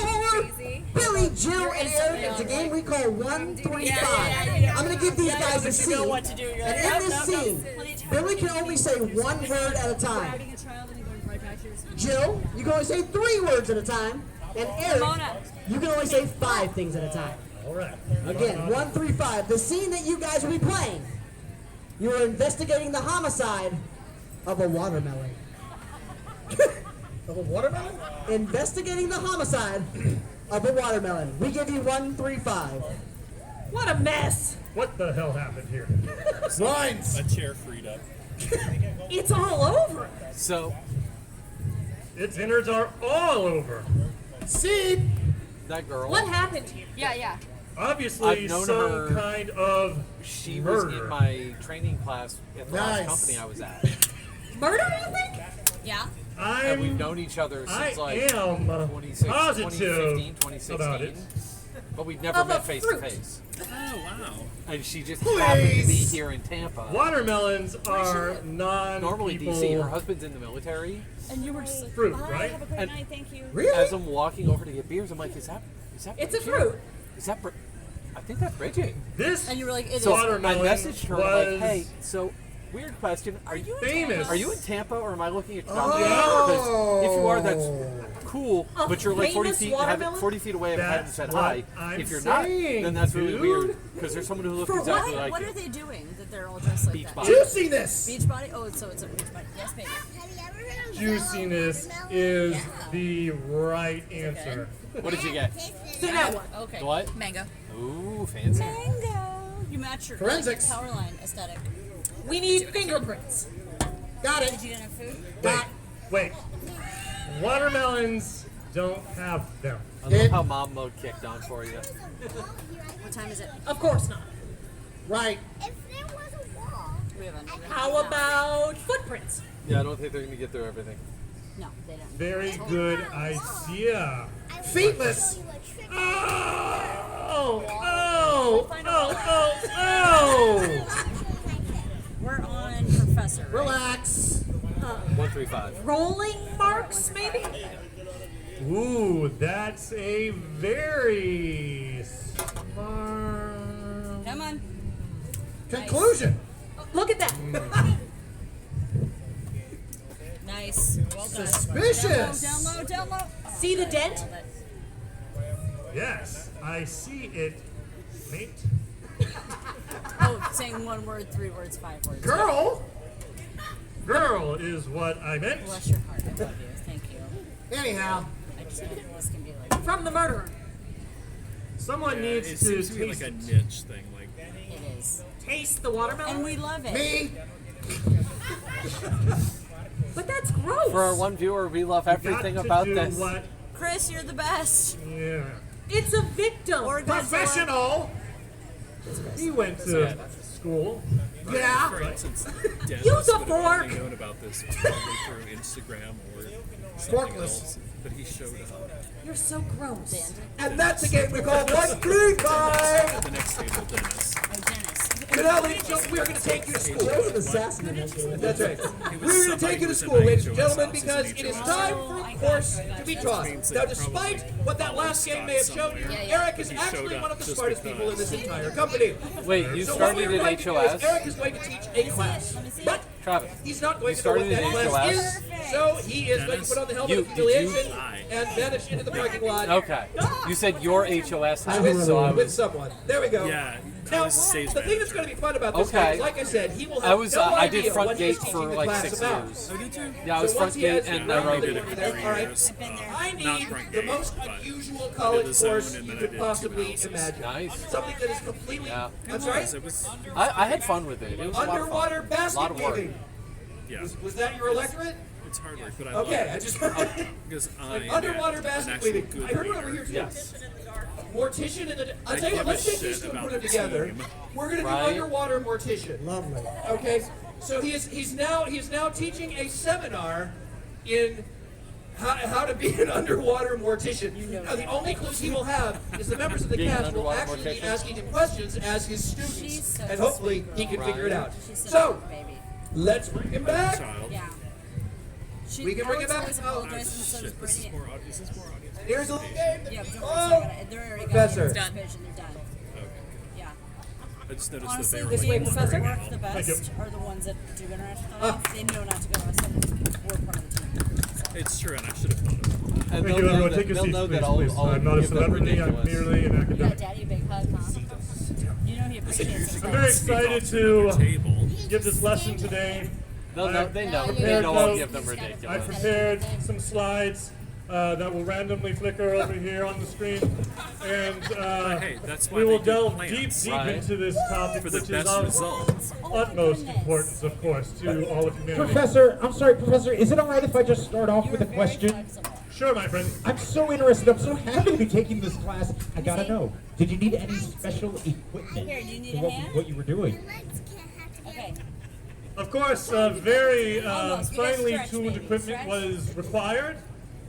Billy, Jill, and Eric. It's a game we call 1, 3, 5. I'm going to give these guys a scene. know what to do. You're like, And in nope, this nope, scene, nope. Billy can only say one word at a time. Having a child and you're going right back to your school. Jill, you can only say 3 words at a time. And Eric, Mona. you can only say 5 things at a time. All right. Again, 1, 3, 5. The scene that you guys will be playing, you are investigating the homicide of a watermelon. Of a watermelon? Investigating the homicide of a watermelon. We give you 1, 3, 5. What a mess. What the hell happened here? Lines. A chair freed up. It's all over. So, Its innards are all over. Seed. that girl, What happened to you? Yeah. Obviously, I've known some her- kind of she was murder. in my training class at the Nice. last company I was at. Murder, you think? Yeah. And we've I'm known each other I since like am 2015, positive 2016. about it. But we've never Of a met face to fruit. face. Oh, wow. And she just happened to be Please. here in Tampa. Watermelons are Normally non-people DC, her husband's in the military. And you were just like, fruit, bye, right? have a great And- night, thank you. Really? As I'm walking over to get beers, I'm like, is that It's a Bridget? fruit. Is that I think that's Bridget. This And you were like, it is. So I watermelon messaged her was like, hey, so weird question. Are you famous. Are you in Tampa or am I looking at your Oh. Because if you are, that's cool. A But you're like 40 famous feet, watermelon? 40 feet away and haven't That's said what hi. I'm If you're not, saying, then that's really dude. weird. Because there's someone who looks For exactly what? like What you. are they doing that they're all dressed like Beach that? body. Juiciness. Beach body? Oh, so it's a beach body. Yes, baby. Have you ever heard of juiciness watermelon? is the right answer. What did you get? So now what? Okay. The what? Mango. Ooh, fancy. Mango. You match your Forensics. power line aesthetic. We need fingerprints. Got Did it. you get enough food? Wait. Watermelons don't have them. I love how mom mode kicked on for you. What time is it? Of course not. Right. If there was a wall, We have another. How about footprints? Yeah, I don't think they're going to get through everything. No, they don't. Very good idea. Feetless. We're on Professor. Right? Relax. 135. Rolling marks, maybe? Ooh, that's a very smart. Come on. Conclusion. Look at that. Nice. Well done. Suspicious. Down low, down low. See the dent? Yes, I see it, mate. Oh, saying 1 word, 3 words, 5 words. Girl. Girl is what I meant. Bless your heart. I love you. Thank you. Anyhow. I just know this can be like. From the murderer. Someone needs It to seems to be taste like a it. niche thing. Like It is. Taste the watermelon? And we love it. Me. But that's gross. For our one viewer, we love everything Got to about do this. What? Chris, you're the best. Yeah. It's a victim. Or Godzilla. Professional. He went to school. Yeah. for instance, Dennis Use a would have only fork. known about this probably through Instagram or something Forkless. else, but he showed up. You're so gross. And that's a game we call One Green Five. The next table, Dennis. Oh, Dennis. Finale, we are going to take you to school. That was an assassin in that game. That's right. He was We're going to somebody take you to who was in school, ladies and HOS gentlemen, houses because and it is HOS time for a course to be taught. means Now, that despite probably what that last game may have shown you, somewhere. Eric is He actually showed one up of the just smartest people in this because. entire company. Wait, you So what started we're in going to do HOS? is Eric is going to teach a class, but Travis, he's not going you to know what started that in class HOS? is. So he is going to put on the helmet You- of did you- humiliation and vanish into the parking lot. Okay. You said your HOS house, With, so I with was. someone. There we go. Yeah, I Now, was stage the thing that's manager. going to be fun about this Okay. game is, like I said, he will have I was. no I idea did front what he's gate teaching for the like class 6 about. years. Oh, did you? Yeah, I was So front once he gate has and your I wrote did it. it for All 3 right. years. I Not need front the gate, most but unusual I did college the zone course and you then I could did 2 possibly houses. imagine. Nice. Something that is completely. Yeah. I'm sorry. It was. I had fun with it. It was a lot of Underwater fun. A basket lot of work. weaving. Yeah. Was that your electorate? It's hard work, but I Okay, love I it. just. Because I am Underwater an basket actual weaving. good I heard one over reader. here too. Yes. Mortician and the. I'll I tell you what. give a Let's take shit these two and about put them the together. team. We're gonna do Right. underwater mortician. Lovely. Okay, so he's now teaching a seminar in how to be an underwater mortician. Now the only clues he will have is the members of the Being an cast will underwater actually be mortician? asking him questions as his She's students, so and hopefully sweet, he can girl. figure it out. She's such So a baby. let's bring him back. Child. Yeah. She, We can bring it back. Alex always apologized for Shit, this is more audience. This is more audience. Here's a little game. Yeah, but don't Oh, worry, they're already Professor. got it. They're done. Okay. Yeah. I just noticed Honestly, that the they were games like that right work now. the best are the ones that do interact with the audience. They know not to go to us, and we're part of the team. It's true, and I should have thought of it. And Thank they'll you, know everyone. that, Take your they'll seats, know please, that I'll, please. I'll I'm not a give them celebrity. I'm ridiculous. merely an You got academic. daddy a big hug, huh? You know he appreciates it. I'm very excited to Table. give this lesson today. They'll know, they know. They Prepared know I'll notes. give them I ridiculous. prepared some slides that will randomly flicker over here on the screen, and Hey, that's why we will they do delve plans. deep Right. into this topic, For the which is best of results. utmost importance, of course, to all of humanity. Professor, I'm sorry, Professor, is it all right if I just start off with a question? Sure, my friend. I'm so interested, I'm so happy to be taking this class. I gotta know, did you need any special equipment Here, do you need for a what, hand? what you were doing? Okay. Of course, very Almost. We got finely stretch, tuned baby. equipment Stretch. was required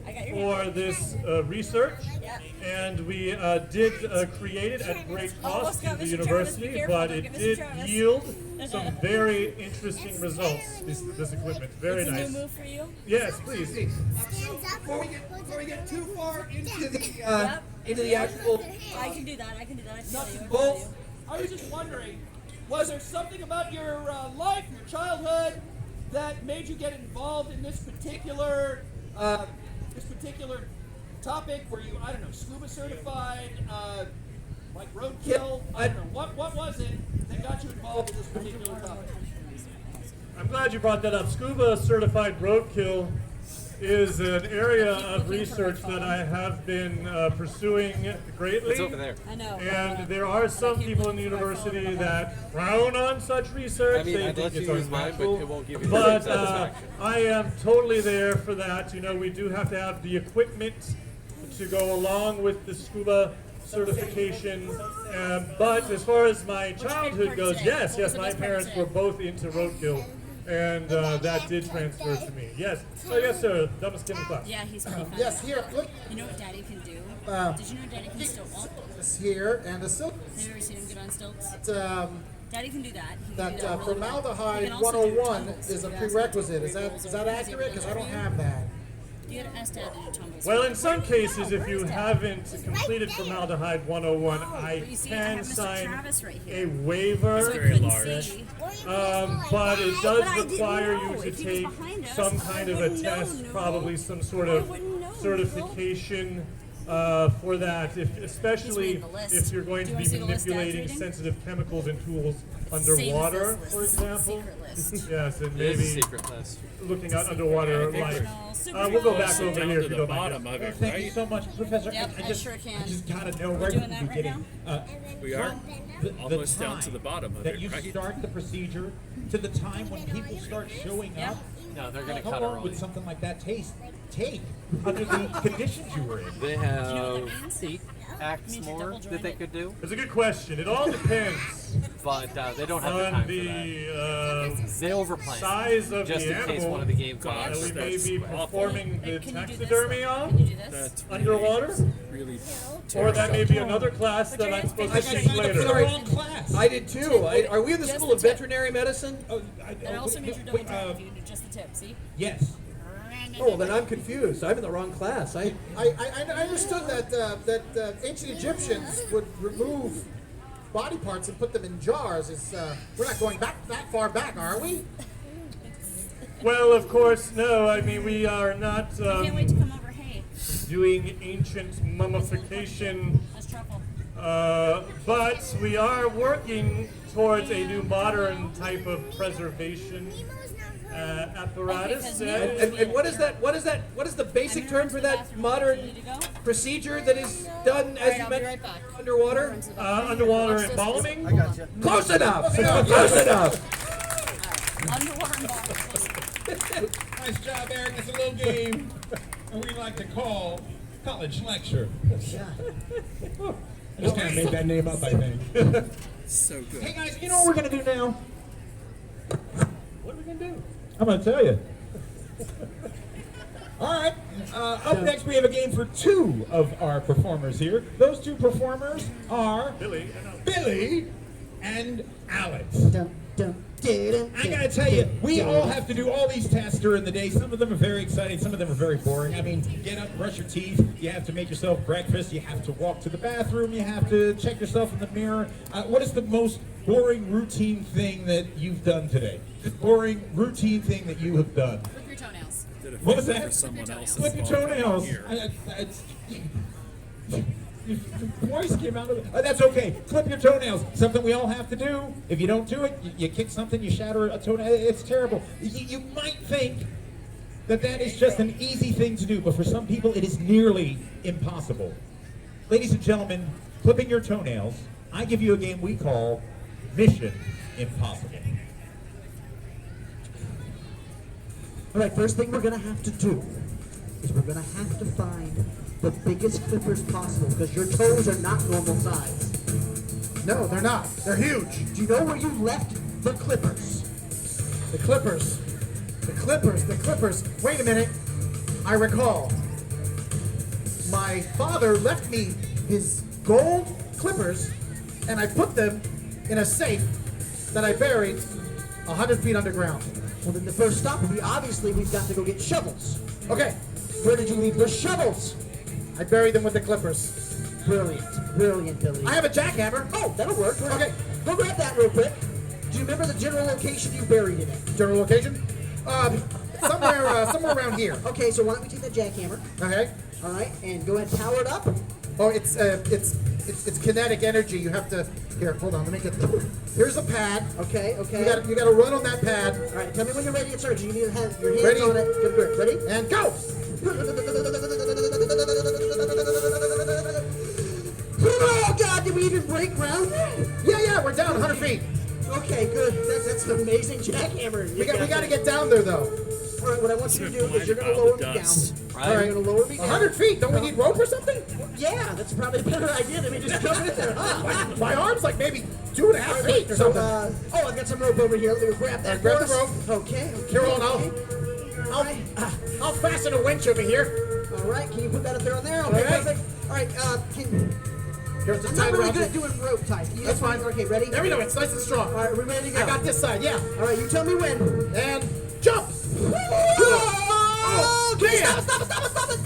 I got your hand. for this research, Yep. and we did create it at great Almost cost got to the Mr. Travis. Be university, careful, but don't it get Mr. did Travis. yield some very interesting results. This equipment, very It's a nice. new move for you. Yes, please. Before we get too far into the actual I can do that. I can do that. I feel nuts you. and I feel bolts, you. I was just wondering, was there something about your life, your childhood, that made you get involved in this particular topic? Were you, I don't know, scuba certified, like roadkill? I don't know. What was it that got you involved in this particular topic? I'm glad you brought that up. Scuba certified roadkill is an area of research that I have been pursuing greatly. It's over there. I know. And there are some people in the university that frown on such research. I mean, they I'd think let it's you use mine, but unnatural. it won't give you the But same satisfaction. I am totally there for that. You know, we do have to have the equipment to go along with the scuba certification. But as far as my childhood goes, yes, my parents were both into roadkill, and that did transfer to me. Yes. So yes, sir. Dumbest kid in class. Yeah, he's pretty fun. Yes, here, look. You know what Daddy can do? Did you know Daddy can stilt walk? This here, and the silk. Have you ever seen him get on stilts? That, Daddy can do that. He can that do that really well. formaldehyde He can also do 101 tumbles. is a You ask him to prerequisite. do Is rolls that over. Is he accurate? really Because I don't good for you? have that. You gotta ask Dad to do tumbles. Well, in some cases, if you haven't completed formaldehyde 101, Oh, I but you see, I can have Mr. sign Travis right a here. waiver. So I very couldn't large. see. But it does But I didn't require know. you to If he was take behind us, some I kind of a wouldn't know, test, Noodle. probably some sort I of wouldn't know, certification for that, especially reading the list. if you're going Do to you be wanna see the list Dad's manipulating reading? sensitive chemicals and tools Same as underwater, this for list. example. Secret list. Yes, and It is a maybe secret list. looking at underwater life. Super We'll go cool. back over Down here to if you the don't mind. bottom of it, Thank you right? so much, Professor. Yep, I I just, sure can. I just gotta know We're right doing from the that right beginning. We are the almost down time to the bottom of that it, you right? start the procedure to the time when people start showing up. No, they're gonna How cut long early. would something like that take under the conditions you were in? They what that have means? 8 acts Means you're more double that they jointed. could do, It's a good question. It all depends but they don't have the on time for that. the They overplan size of just the in case animal one of the games that ends. we may That's be awful. performing the Can you do this? taxidermy Can on you do this? That's underwater, really or that may be another class Put that your I'm hands supposed I to got teach signed up for the later. wrong class. I did too. Are we in the Just School the of tip. Veterinary Medicine? That also means you're double jointed if you do just the tip, see? Yes. Oh, well, then I'm confused. I'm in the wrong class. I understood that ancient Egyptians would remove body parts and put them in jars. We're not going back that far back, are we? Well, of course, no. I mean, we are not I can't wait to come over. Hey, doing ancient mummification, that's truffle. but we are working towards a new modern type of preservation apparatus. And what is that? What is that? What is the basic term for that modern procedure that is done, as you I'll be mentioned, right back. underwater? Underwater embalming. Close enough. Close enough. Underwater involved. Nice job, Eric. It's a little game, and we like to call college lecture. I just kind of made that name up, I think. so good. Hey guys, you know what we're gonna do now? What are we gonna do? I'm gonna tell you. All right. Up next, we have a game for 2 of our performers here. Those 2 performers are Billy and Alex. I gotta tell you, we all have to do all these tests during the day. Some of them are very exciting, some of them are very boring. I mean, get up, brush your teeth, you have to make yourself breakfast, you have to walk to the bathroom, you have to check yourself in the mirror. What is the most boring routine thing that you've done today? Just boring routine thing that you have done. Flip your toenails. Did a What was favor that? for someone else. Flip your that's involved toenails. here. Your voice came out of it. That's okay. Flip your toenails. Something we all have to do. If you don't do it, you kick something, you shatter a toenail. It's terrible. You might think that that is just an easy thing to do, but for some people, it is nearly impossible. Ladies and gentlemen, clipping your toenails, I give you a game we call Mission Impossible. All right, first thing we're gonna have to do is we're gonna have to find the biggest clippers possible because your toes are not normal size. No, they're not. They're huge. Do you know where you left the clippers? The Clippers. The Clippers. The Clippers. Wait a minute. I recall. My father left me his gold clippers, and I put them in a safe that I buried 100 feet underground. Well, then the first stop will be obviously we've got to go get shovels. Okay. Where did you leave the shovels? I buried them with the Clippers. Brilliant, brilliant, Billy. I have a jackhammer. Oh, that'll work. Okay. Go grab that real quick. Do you remember the general location you buried it in? General location? Somewhere around here. Okay, so why don't we take that jackhammer? Okay. All right, and go ahead and power it up. Oh, it's kinetic energy. You have to. Here, hold on. Let me get. Here's the pad. Okay, okay. You got to run on that pad. All right, tell me when you're ready to start. You need to have your hands Ready? on it. Good grip. Ready? And go. Oh God! Did we even break ground? Yeah, we're down 100 feet. Okay, good. That's an amazing jackhammer. We got to get down there though. All right, what I want you to do is you're going to lower me down. Right. You're going to lower me down. 100 feet. Don't we need rope or something? Yeah, that's probably a better idea than me just jumping in there, huh? My arm's like maybe 2.5 feet or So, something. oh, I've got some rope over here. Let me grab that. Grab the for us. rope. Okay. Here, hold on. Okay. I'll fasten a winch over here. All right, can you put that up there on there? Okay, All right. perfect. All right, Here's the I'm tie not really around good you. at doing rope type. You That's fine. Okay, ready? There we go. It's nice and strong. All right, are we ready to go? I got this side. Yeah. All right, you tell me when. And jump. Oh, okay, man. stop it.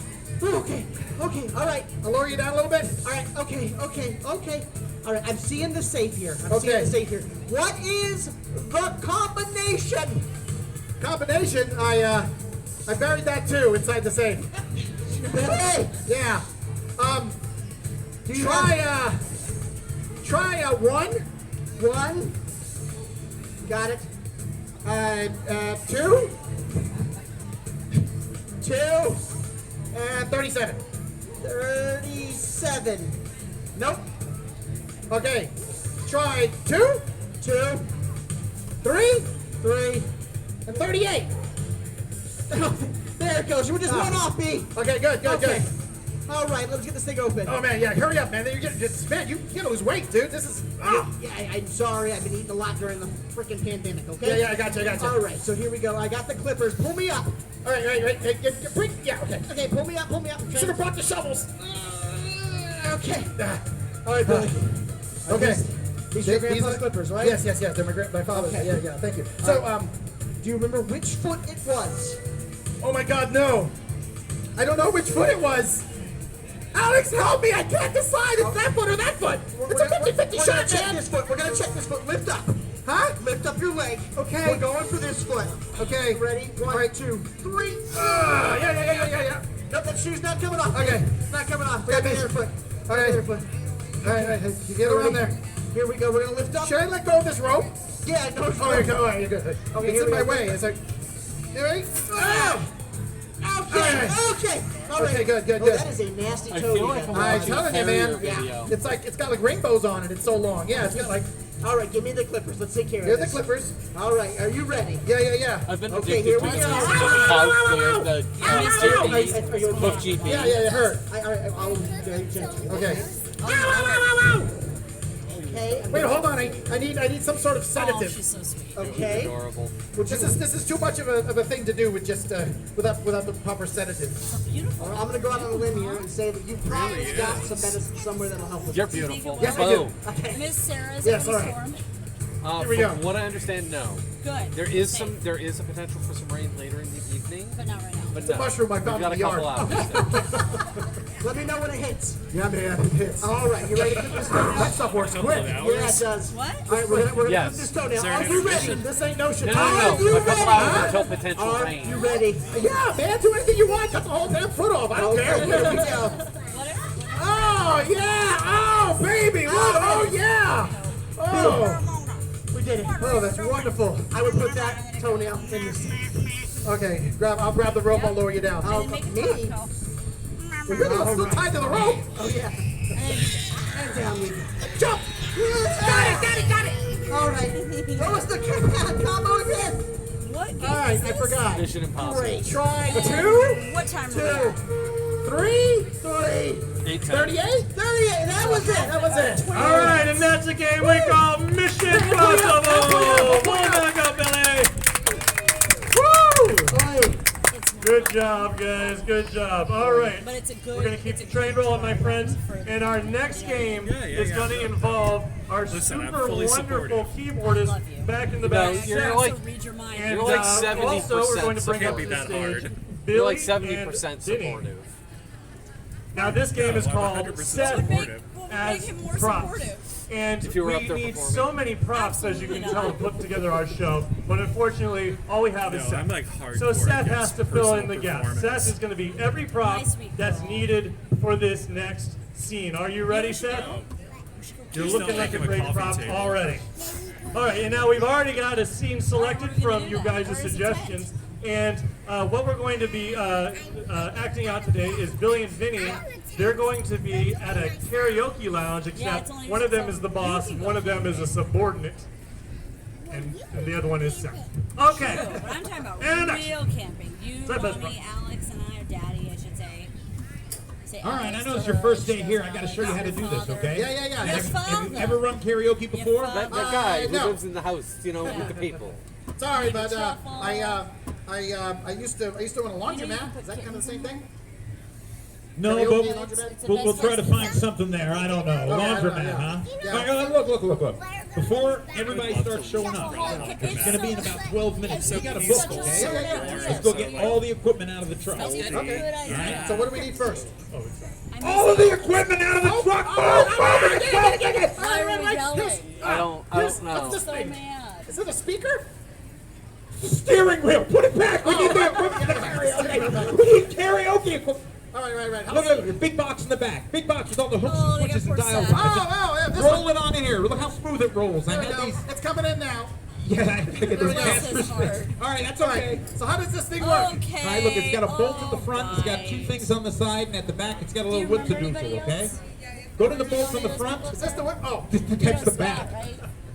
Okay, all right. I'll lower you down a little bit. All right, okay. All right, I'm seeing the safe here. Okay. What is the combination? Combination. I buried that too inside the safe. Hey, Yeah. do you Try a one. one? Got it. 2. 2, And 37. 37. Nope. Okay. Try 2. 2, 3. 3. And 38. There it goes. You were just one off, B. Okay, good. Okay. All right, let's get this thing open. Oh man, yeah, hurry up, man. You're you gotta lose weight, dude. This is. Yeah, I'm sorry. I've been eating a lot during the freaking pandemic, okay? Yeah, I got you. All right, so here we go. I got the clippers. Pull me up. All right. Hey, bring. Yeah, okay. Okay, pull me up. Okay. Should have brought the shovels. Okay. All right, Billy. Okay. These are your grandpa's clippers, right? Yes. They're my father's. Okay. Yeah. Thank you. So, do you remember which foot it was? oh my God, no. I don't know which foot it was. Alex, help me! I can't decide. It's that foot or that foot. It's a 50-50 We're shot, gonna check man. this foot. We're gonna check this foot. Lift up. Huh? Lift up your leg. Okay. We're going for this foot. Okay. Ready? 1, right. 2, 3. Yeah. Nope, that shoe's not coming off. Okay. It's not coming off. We got Grab the this. other foot. All right. The other foot. All right. You get around there. Here we go. We're gonna lift up. Should I let go of this rope? Yeah, no. Oh, you're good. All right, you're good. Okay, It's here in we my go. way. It's like. You ready? Oh! Okay. All right. Okay, good. Oh, that is a nasty toe. feel like you I'm got. I'm telling you, man. video. It's like it's got like rainbows on it. It's so long. Yeah, it's got like. All right, give me the clippers. Let's take care Here's of the this. clippers. All right, are you ready? Yeah. I've been Okay, addicted here to we it go. because the Are you Hoof GP. Yeah, it hurt. I'll very gently. Okay. Okay. Wait, hold on. I need some sort of Oh, sedative. she's so sweet. Okay. Adorable. This is too much of a thing to do with just without the proper sedative. Beautiful. All right, I'm gonna go out on a limb here and say that you probably got some medicine somewhere that'll help with You're this. beautiful. Yes, I do. Boom. Okay. Miss Sarah's Yes, in the all right. storm. Here we From go. what I understand, no. Good. There is Safe. there is a potential for some rain later in the evening, But not right now. but It's a no. mushroom I found We've got in a the couple yard. hours. Let me know when it hits. Yeah, man, it hits. All right, you ready to put this toenail? That stuff works quick. Yeah, it does. What? All right, we're gonna Yes. put this toenail. there Are an you ready? intermission? This ain't no shit. No. Are you A couple ready? hours until potential Are rain. you ready? Yeah, man, do anything you want. Cut the whole damn foot off. I don't Okay, care. here we go. Oh yeah! Oh baby! What? Oh yeah! Oh, We did it. oh, that's wonderful. I would put that toenail in the sink. Okay, I'll grab the rope. I'll lower you down. Oh, Make a me? cocktail. Well, you're still tied to the rope. Oh, yeah. And down we go. Jump! Got it. All right. What was the combo again? What game All right, is I this? forgot. Mission Impossible. Great. Try 2, What time are 2, we 3, 8 38. 38. That was it. That was it. All right, and that's a game we call Mission Impossible. One back up, Billy. Woo! Oi. Good job, guys. Good job. All right. But it's a good. We're going to keep it's the a train good rolling, my tool friends. for- And our next game Yeah, is yeah. going to involve our Listen, I'm super fully wonderful supportive. keyboardist love you. back in the No, back. you're Seth. like- So read your mind. And You're like also, 70% we're going to bring up supportive. to the Can't be that stage hard. Billy You're like and 70% Vinny. supportive. Now this game is I'm called 100% Seth supportive. as Make him more props. supportive. And If you were we up there need performing. so many props, as you can tell, to put together our show. But unfortunately, all we have is No, Seth. I'm like hardcore So Seth has against to fill in personal the gaps. performance. Seth is going to be every prop My sweet that's girl. needed for this next scene. Are you ready, Seth? You're Please looking don't like make a him a great coffee prop table. already. All right, and now we've already got a scene selected from you guys' Or is it suggestions. And what we're going to be acting out today is Billy and Vinny. They're going to be at a karaoke lounge, Yeah, except it's only one of them so is the you boss can and go. one of them is a subordinate. and the other one is Seth. Okay. But I'm talking about And real camping. You, Seth has mommy, Alex, and I, or Daddy, I should say. All right, I know it's your first day here. I got to show you how to do this, okay? Yeah. Have you ever run karaoke before? That guy who no. lives in the house, with the people. Sorry, but I used to run a laundromat. Is that kind of the same thing? No, Karaoke but laundromat? we'll try to find something there. I don't know. Okay, Laundromat, huh? Yeah. All right, look. Before everybody starts showing up, it's going to be in about 12 minutes. We got a book, okay? Let's go get all the equipment out of the truck. Okay. All right? So what do we need first? All of the equipment out of the truck! I don't know. What's this thing? Is it a speaker? Steering wheel! Put it back! We need the equipment for karaoke! We need karaoke equipment! All right. Look at the big box in the back. Big box with all the hooks and switches and dials. Yeah, this Roll one. it on in here. Look how smooth it rolls. I There we had go. these. It's coming in now. Yeah, I gotta get There we those go. casters fixed. All right, that's okay. So how does this thing work? Okay. All right, look, it's got a bolt at the front. It's got two things on the side, and at the back, it's got a little whip to do, okay? Go to the bolts on the front. Is this the one? Oh. That's the back.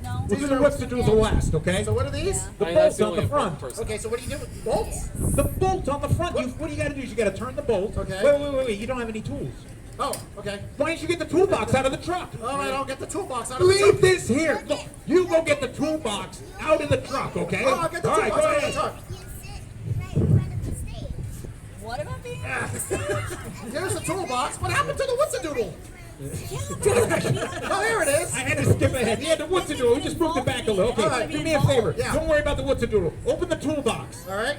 No. We'll do the whips to do the last, okay? So what are these? The bolts on the front. Okay, so what do you do with bolts? The bolt on the front. What you got to do is you got to turn the bolt. Okay. Wait. You don't have any tools. Oh, okay. Why don't you get the toolbox out of the truck? All right, I'll get the toolbox out of the Leave truck. this here. Look, you go get the toolbox out of the truck, okay? Oh, I'll get the All right, toolbox go out of the ahead. truck. What about being? Here's the toolbox. What happened to the what's-a-doodle? Oh, here it is. I had to skip ahead. Yeah, the what's a doodle. We just moved it back a little. Okay, All right. do me a favor. Yeah. Don't worry about the what's a doodle. Open the toolbox. All right.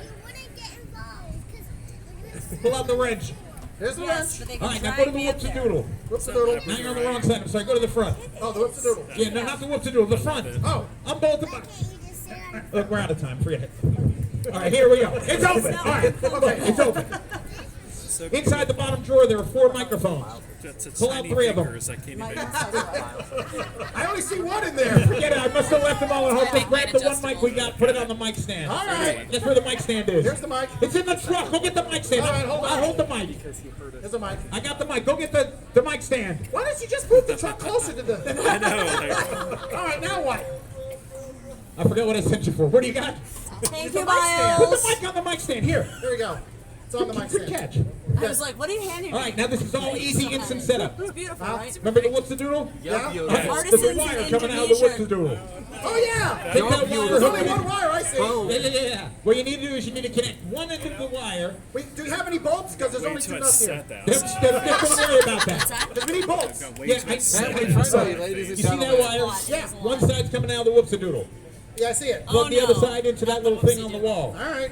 Pull out the wrench. Here's the Yes, wrench. but they All can right, now go to drag the me up what's a there. doodle. What's-a-doodle. Now you're on the wrong side. I'm sorry. Go to the front. Oh, the what's-a-doodle. Yeah, no, not the what's a doodle. The front. Oh. Unbolt the box. Look, we're out of time. Forget it. All right, here we go. It's open. All right, okay, it's open. Inside the bottom drawer, there are 4 microphones. Pull out 3 of them. I only see one in there. Forget it. I must have left them all at home. Just grab the one mic we got. Put it on the mic stand. All right. That's where the mic stand is. Here's the mic. It's in the truck. Go get the mic stand. All right, hold on. I'll hold the mic. Here's the mic. I got the mic. Go get the mic stand. Why don't you just move the truck closer to the... I know. All right, now what? I forget what I sent you for. What do you got? Thank The you, mic stand. Put the Miles. mic on the mic stand. Here. Here we go. It's on the mic Good stand. catch. I was like, what are you handing me? All right, now this is all easy instant setup. It's beautiful, right? Remember the what's the doodle? Yeah? All right, Artisans there's a wire in coming out of the what's the Indonesia. doodle. Oh, yeah. Take that wire. There's hook only it one in. wire, I see. Yeah. What you need to do is you need to connect one end of the wire. Wait, do you have any bolts? Because there's only Wait 2 till I nuts here. set that. Don't worry about that. Because we need bolts. Yeah, Ladies you and see that gentlemen. wire? Yeah. One side's coming out of the whoops a doodle. Yeah, I see it. Plug the other no. side into that little thing on the wall. All right.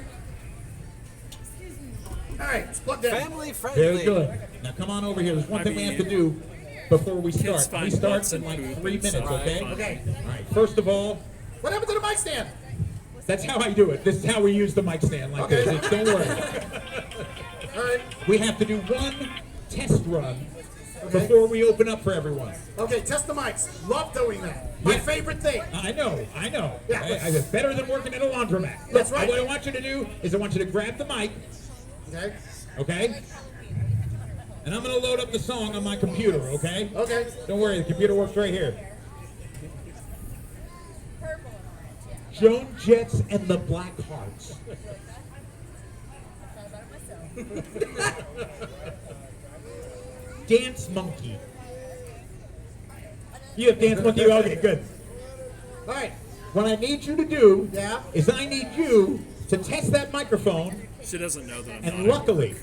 All right, it's plugged in. Family Very friendly. good. Now come on over here. There's one thing we have to do before we start. find We start butts in and like poop 3 and minutes, stuff. okay? Okay. All right. First of all, What happened to the mic stand? that's how I do it. This is how we use the mic stand like Okay. this. Don't worry. All right. We have to do one test run before we open up for everyone. Okay, test the mics. Love doing that. My favorite thing. I know. Yeah. It's better than working at a laundromat. That's right. What I want you to do is I want you to grab the mic, Okay. okay? And I'm going to load up the song on my computer, okay? Okay. Don't worry, the computer works right here. Joan Jets and the Black Hearts. Dance Monkey. You have Dance Monkey? Okay, good. All right. What I need you to do Yeah. is I need you to test that microphone, She doesn't know that I'm and not. luckily,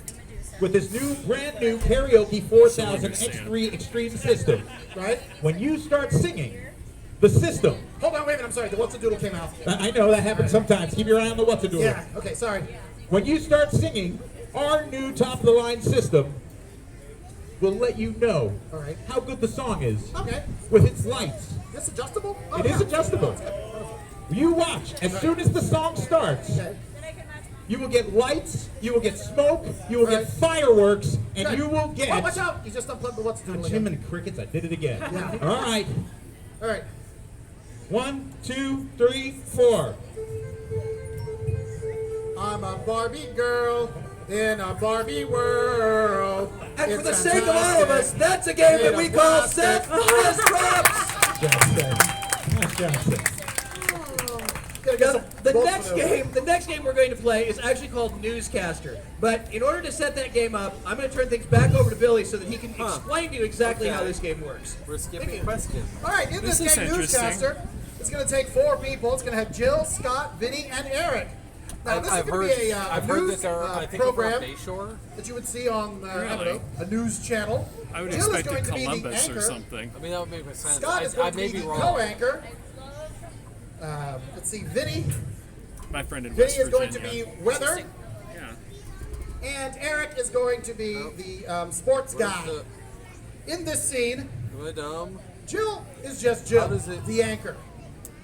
with this brand new Karaoke 4000 X3 Extreme system, Right. when you start singing, the system, Hold on, wait a minute. I'm sorry. The what's a doodle came out. I know that happens sometimes. Keep your eye on the what to do. Yeah. Okay. Sorry. When you start singing, our new top-of-the-line system will let you know All right. how good the song is Okay. with its lights. This adjustable? Oh, It is yeah. adjustable. You watch. As soon as the song starts, Okay. you will get lights, you will get smoke, you will Right. get fireworks, and Good. you will get... Oh, watch out! You just unplugged the what's a doodle Jim again. and crickets, I did it again. Yeah. All right. All right. 1, 2, 3, 4. I'm a Barbie girl in a Barbie world. And for It's the sake of all of us, fantastic. that's a game that Made we of call plastic. Seth Has Drops. Nice job, Seth. Nice job, Seth. gonna get some The votes next for those. game, the next game we're going to play is actually called Newscaster. But in order to set that game up, I'm going to turn things back over to Billy so that he can explain to you exactly how this game works. We're skipping questions. All right, in this This is game, interesting. Newscaster, it's going to take 4 people. It's going to have Jill, Scott, Vinny, and Eric. Now, this I've is going to be a I've heard news that there are, I think, program from Bayshore. that you would see on I don't Really? know, a news channel. I would Jill is expect going it to be the Columbus anchor. or something. I mean, that would make sense. Scott is I going may to be be the wrong. co-anchor. Let's see, Vinny. My friend in Vinny West is going to Virginia. be weather, Yeah. and Eric is going to be the sports guy. In this scene, Jill is just Jill, the anchor.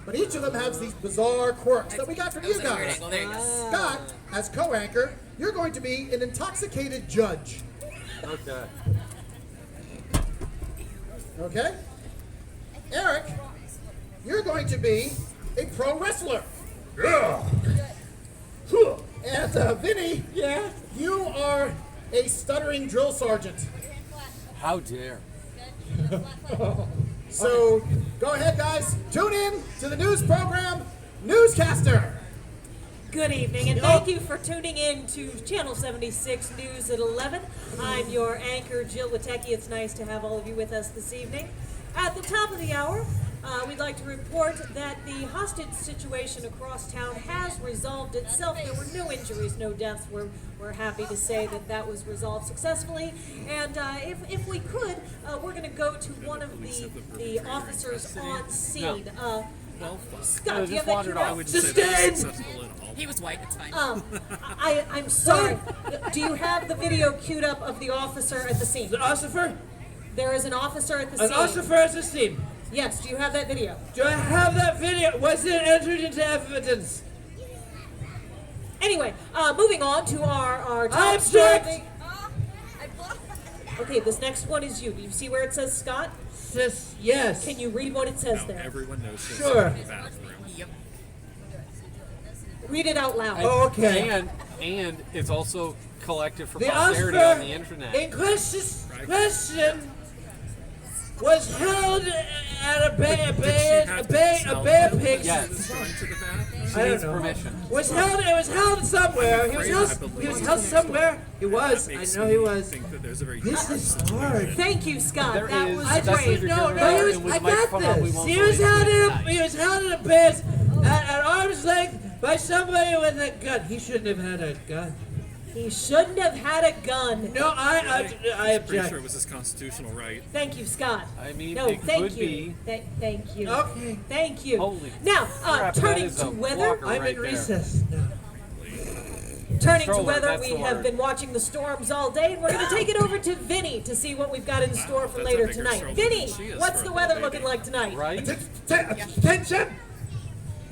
But each of them has these bizarre quirks that we got from you was a weird guys. angle. There you go. Scott, as co-anchor, you're going to be an intoxicated judge. Okay. Okay? Eric, you're going to be a pro wrestler. Yeah. And Vinny, you are a stuttering drill sergeant. How dare. So go ahead, guys. Tune in to the news program, Newscaster. Good evening, and thank you for tuning in to Channel 76 News at 11. I'm your anchor, Jill Witecki. It's nice to have all of you with us this evening. At the top of the hour, we'd like to report that the hostage situation across town has resolved itself. There were no injuries, no deaths. We're happy to say that that was resolved successfully. And if we could, we're going to go to one of the officers on scene. Scott, do you have that queued I up? would say that was successful at all. He was white. It's fine. I'm sorry. Do you have the video queued up of the officer at the scene? The officer? There is an officer at the An scene. officer at the scene. Yes, do you have that video? Do I have that video? Was it entered into evidence? Anyway, moving on to our top Abstract! story. Okay, this next one is you. Do you see where it says Scott? Yes. Can you read what it says Now there? everyone knows this Sure. in the bathroom. Yep. Read it out loud. Okay. And it's also collected for The posterity officer on the internet. in question was held at a bear pig. Yes. Going to the bathroom. She needs permission. It was held somewhere. He was held somewhere. He was. I know he was. I think that there's a very This is hard. Thank you, Scott. There that is. was That's great. neither here nor No, there, he was, and with I the microphone got on, we this. won't He go was into held it. in a bed at arm's length by somebody with a gun. He shouldn't have had a gun. He shouldn't have had a gun. No, I pretty object. sure it was his constitutional right. Thank you, Scott. I mean, No, it thank could you. be. Thank you. Okay. Thank you. Holy now, crap, that turning is to a weather. blocker I'm right in there. recess now. Turning to Stroller, weather, that's we the have word. been watching the storms all day, and we're going to take it over to Vinny to see what we've got in store for that's a later bigger tonight. stroller Vinny, than she is what's for the a weather baby. looking like tonight? Right? Attention!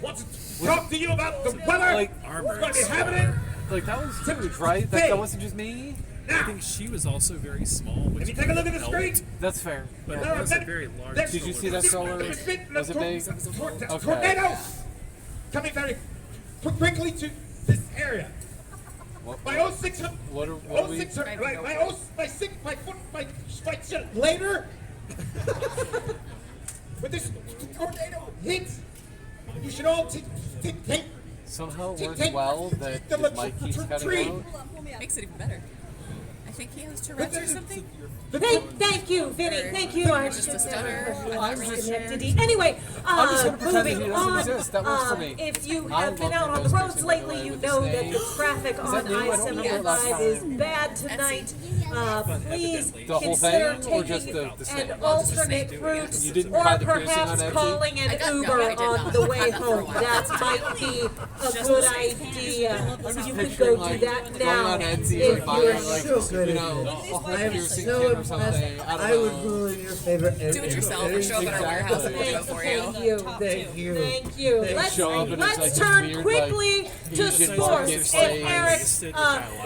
Want to talk to you about the weather? Like, We're going to be having it. Like, that was huge, right? That wasn't just me? I think she was also very small. Which Can you take a look at the helped, screen? That's fair. But Yeah. it was a very large. Did you see that stroller? Was it big? Okay. Tornadoes coming very quickly to this area. What, My 06, what we... 06, my shit later. When this tornado hits, you should all take Somehow it works well that his mic keeps cutting out. Makes it even better. I think he has Tourette's or something. Thank you, Vinny. Thank you. I Just a stutter. Anyway, I'm just gonna pretend that he moving doesn't on. exist. That works for me. If you I have been love out the on the nose roads piercing lately, when you I know was that staying. the traffic that on new? I don't remember last I-75 is time. bad tonight. Please The whole consider thing, or just taking the same? an alternate route, You didn't or buy the piercing perhaps on Etsy? calling an Uber on the way home. That might be a good idea. You could go do that now on Etsy if and buying, you're like, so good you at know, this. a whole I am piercing so kit or impressed. something. I would ruin your favorite. Do it yourself or show up at a warehouse and we'll do it for you. Thank you. Thank you. Thank you. Thank show up and it's Let's like this turn weird, quickly like, to Asian sports. market And stage. Eric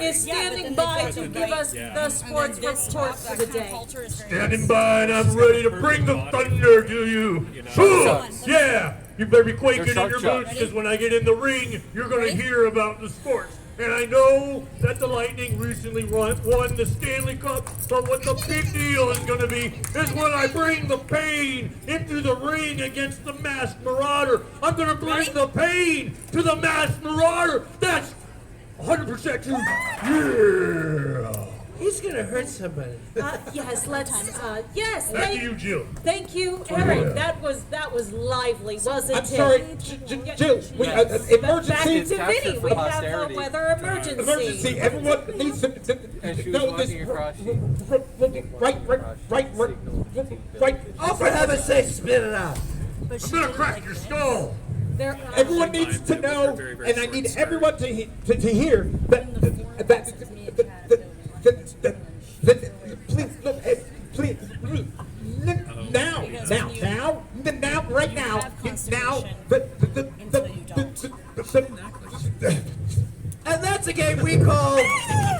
is standing by to give us the sports report for the day. Standing by and I'm ready to bring the thunder to you. Boom! Yeah! You better be quaking in They're your shark boots because when I get in the ring, you're going to hear about the sports. And I know that the Lightning recently won the Stanley Cup, but what the big deal is going to be is when I bring the pain into the ring against the Masked Marauder. I'm going to bring the pain to the Masked Marauder. That's 100% true. Yeah. He's gonna hurt somebody. Yes, let's. Yes. Back to you, Jill. Thank you, Eric. That was lively, wasn't I'm it? sorry, Jill. Emergency. Back to Vinny. We have a weather emergency. Emergency. Everyone needs to know this. Right. Oh, for heaven's sake, spit it out. I'm gonna crack your skull. Everyone needs to know, and I need everyone to hear that please, right now, and that's a game we call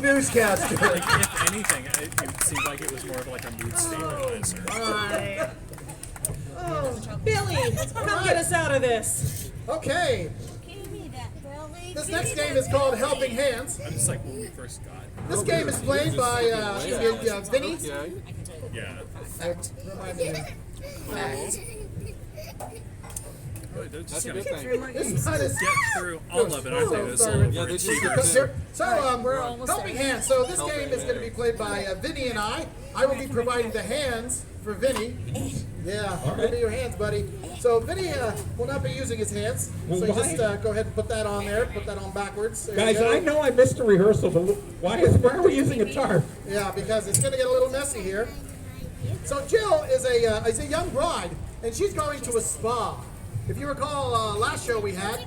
newscaster. Like, if anything, it seemed like it was more of like a mood stabilizer. Oh, Billy, come get us out of this. Okay. This next game is called Helping Hands. I'm just like when we first got. This game is played by Vinny. Yeah. That's a good thing. This one is Get through all of it. I think it's sorry. yeah, Helping Hands. So this game is going to be played by Vinny and I. I will be providing the hands for Vinny. Yeah, ready your hands, buddy. So Vinny will not be using his hands. So you just go ahead and put that on there. Put that on backwards. There guys, I know I missed a rehearsal, but why are we using a tarp? Yeah, because it's going to get a little messy here. So Jill is a young bride, and she's going to a spa. If you recall, last show we had,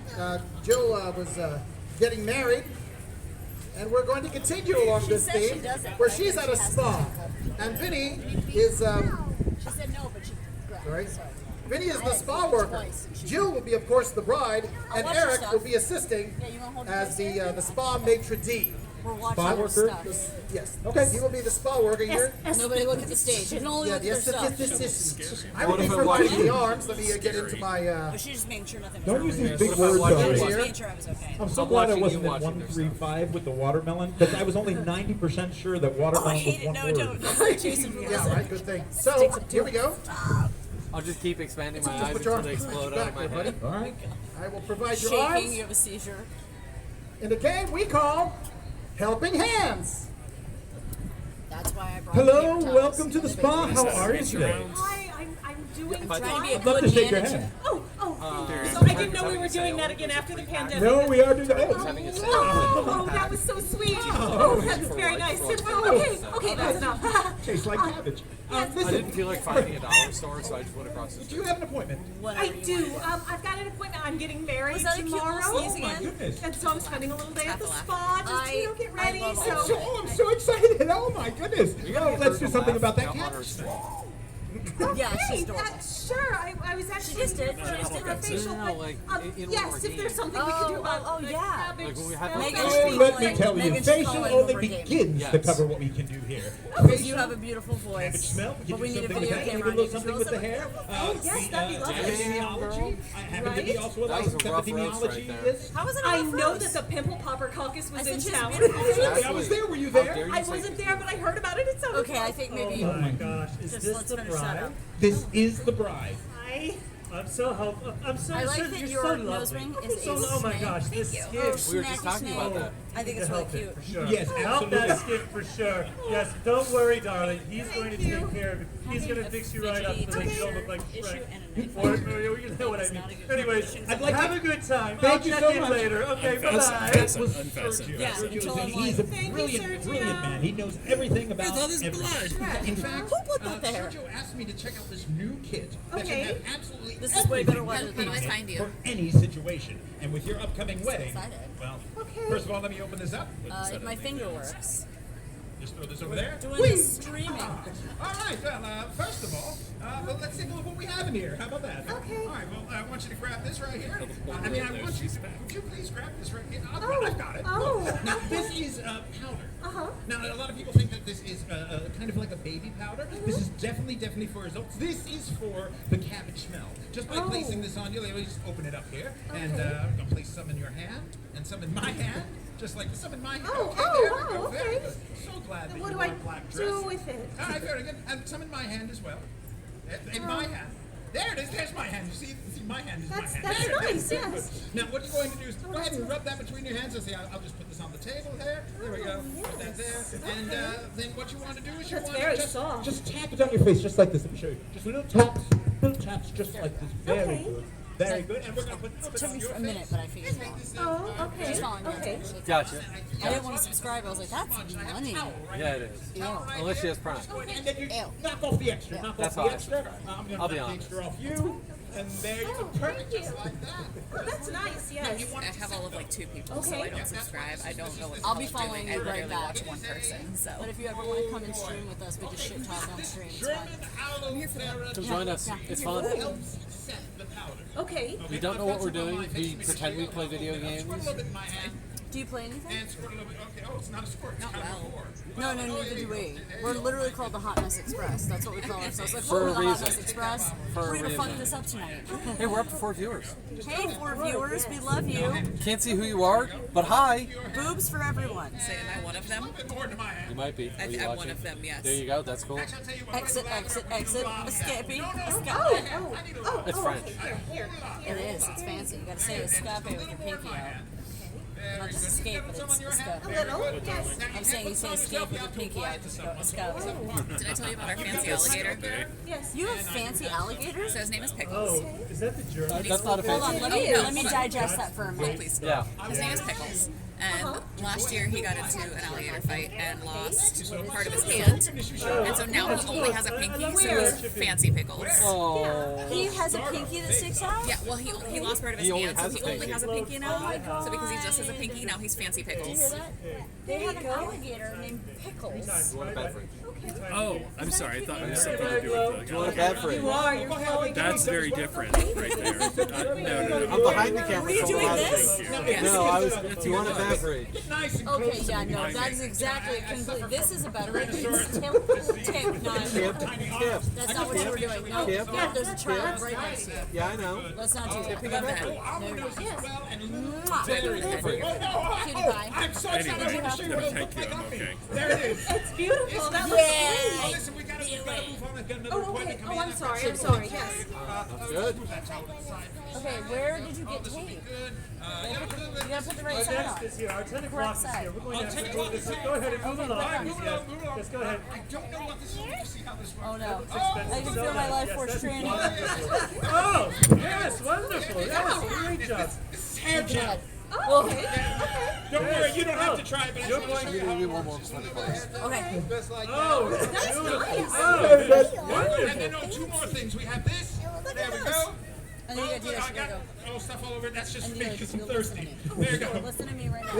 Jill was getting married, and we're going to continue along this theme, where she's at a spa, and Vinny is. She said no, but she. Sorry. Vinny is the spa worker. Jill will be, of course, the bride, and Eric will be assisting as the spa maitre d'. We're watching Spa their worker? stuff. Yes. Okay. He will be the spa worker here. Nobody look at the stage. You can only look at their stuff. I will be providing the arms. Let me get into my. But she's just making sure nothing. Don't use these She's big words on just here. making sure I was okay. I'm so glad I wasn't at 135 with the watermelon, because I was only 90% sure that watermelon was one word. No, Jason. Yeah, right. Good thing. So here we go. I'll just keep expanding my Just eyes put your until they arms explode back out of my there, head. buddy. All right. I will provide your Shaking, arms you have a seizure. in the game we call Helping Hands. That's why I brought Hello, paper towels. welcome to the spa. How are you today? Hi, I'm doing I'm trying to be a I'd love good to shake your manager. hand. So I didn't know we were doing that again after the pandemic. No, we are doing that. Oh, that was so sweet. Oh, that's very nice. Okay, that's enough. Tastes like cabbage. I didn't feel like finding a dollar store, so I just went across the Do street. you have an appointment? I do. I've got an appointment. I'm getting married Was that a cute tomorrow. little sneeze Oh my again? goodness. And so I'm spending a little day at the spa just to get ready. I love I'm so excited. Oh my goodness. Oh, let's do something about that cabbage. Yeah, she's Hey, adorable. sure. I was actually just did. for a facial, No, but like, in yes, one if there's something we can do about the yeah. cabbage Like when we had smell. the- Oh, let me tell you, Megan should facial call it only over game. begins to cover what we can do here. Because you have a beautiful Cabbage voice. smell. But we need a something with video that. camera Maybe a on little you. something with the hair. Yes, that'd be lovely. Epidemiology. I happen to be also a That was licensed a rough roast right there. epidemiologist. How was it I off know roast? that the Pimple Popper Caucus was I said in she's town. beautiful. Absolutely, I was there. Were you How there? dare you I say- wasn't there, but I heard about it. It sounded Okay, I think maybe. Oh my gosh, is Just this let's the finish that bride? up. This is the bride. Hi. I'm so helpful. I'm so. I like so, that you're your so nose lovely. ring is So, a oh my snake. gosh, Thank this you. skin. We were snacky just talking snake. about that. I think it's to really help it, cute. for sure. Yes, Help that absolutely. skin for sure. Yes, don't worry, darling. He's going to Thank you. take care of it. He's going to fix you right up so that you don't look like Issue Shrek. and an Or you know what I mean. Anyways, I'd like have to- a good time. Thank I'll you check so in much. later. Okay, bye bye. That was Unfasten. Sergio. Yeah, Sergio until I'm he's a Thank you, brilliant, Sergio. brilliant man. He knows everything about With all this everything. blood. In fact, Who put that there? Sergio asked me to check out this new kit that should Okay. have absolutely This is way better everything weather you than How do I need find you? for any situation. And with your upcoming wedding, excited. well, first of all, let me open this up. My finger works. Just throw this over there. Doing the streaming. All right. Well, first of all, well, let's take a look at what we have in here. How about that? Okay. All right. Well, I want you to grab this right here. I want you to. Would you please grab this right here? I've got it. Oh. Look, now this is powder. Uh-huh. Now a lot of people think that this is kind of like a baby powder. This is definitely for results. This is for the cabbage smell. Just by placing this on you, let me just open it up here, and I'm gonna place some in your hand and some in my hand. just like some in my hand. Oh, okay, oh, there we wow, go. Very okay. good. So glad that What you do wore I a black dress. do with it? All right, very good. And some in my hand as well. In my hand. There it is. There's my hand. You see my hand is my hand. That's There, nice, very yes. good. Now, what you're going to do is go ahead and rub that between your hands. I'll just put this on the table there. There we go. Put that there. And then what you want to do is you That's want very to just soft. Just tap it on your face, just like this. Let me show you. Just little taps, just like this. Very good. Very good. And we're going to put a little It bit took on me your for a face. minute, but I figured it out. Oh, okay. Just following you. Okay. Gotcha. I didn't want to subscribe. I was like, that's money. Yeah, it is. Ew. Unless she has Prime. And then you Ew. knock off the extra. Knock That's off how the I extra. subscribe. I'm going I'll to be knock the honest. extra off you. And there you go. Perfect. Thank you. Oh, that's nice, yes. I have all of like 2 people, so Okay. I don't subscribe. I don't know what I'll be Paul's doing. following I you right literally back. watch one person, so. But if you ever want to come and stream with us, we just shit talk on stream. It's fun. Come join us. It's fun. Okay. We don't know what we're doing. We pretend we play video games. Do you play anything? Okay. Oh, it's not a squirt. It's Not kind of well. a core. No, neither do we. We're literally called the Hot Mess Express. That's what we call ourselves. Like, For a we're the Hot reason. Mess Express. For a We're gonna fuck reason. this up tonight. Hey, we're up to 4 viewers. Hey, 4 viewers, we love you. Can't see who you are, but hi. Boobs for everyone. So am I one of them? You might be. Are you I'm watching? one of them, yes. There you go. That's cool. Exit, exit, exit. Escaping. Escape. It's French. It is. It's fancy. You gotta say escape with your pinky out. Not just escape, but it's escape. A little, yes. I'm saying you say escape with your pinky out. Just go escape. Did I tell you about our fancy alligator? Yes. You have fancy alligators? So his name is Pickles. Oh, is that the German? That's not a Hold on, fancy. let me digest that for a minute. Please. Yeah. His name is Pickles. And last year he got into an alligator fight and lost part of his hand. And so now he only has a pinky, so he's Fancy Pickles. Oh. He has a pinky that sticks out? Yeah, well, he lost part of his He only hand, so has he a only pinky. has a pinky now. So because he just has a pinky, now he's Fancy Did you hear Pickles. that? They have an alligator named Pickles. You want a beverage? Oh, I'm sorry. I thought it was something to do with You want a the. beverage? That's very different right there. No. I'm behind the camera. Were you so doing I'll have this? to. No, I was. Do you want a beverage? Okay, yeah, no, that is exactly complete. This is a beverage. It's tip, not Tip. Tip. That's not what you were doing. No, Tip. yeah, there's a child right next to you. Yeah, I know. Let's not do that. Love that. No, you're not. Mwah. Cutie pie. I'm so Anyway, excited to show you what thank you. I'm okay. There it is. It's beautiful. That looks Yeah. great. Listen, we gotta move on. I've got another Oh, appointment okay. coming Oh, in. I'm sorry. I'm sorry. Yes. That's good. Okay, where did you get tape? You gotta put the right Our side next on. is here. Our 10 Correct o'clock is side. here. We're going to have 10 to o'clock move this. is here. Go ahead and move Okay, along, fine. please. Yes. Yes, go ahead. I don't know what this is. Let's see how this works. Oh no. expensive. I can feel my life force Yes, training. Oh, yes, wonderful. Yes, great job. Hair gel. Oh, okay. Don't worry, you don't have to try it, but I You're just want to show you how We want more fun. Okay. Oh, That's beautiful. nice. Oh, that's And wonderful. then, oh, 2 more things. We have this. There we go. And then you gotta do this. I You got gotta go. stuff all over it. That's just And for you me gotta because I'm go listen to thirsty. me. There you go. Listen to me right now.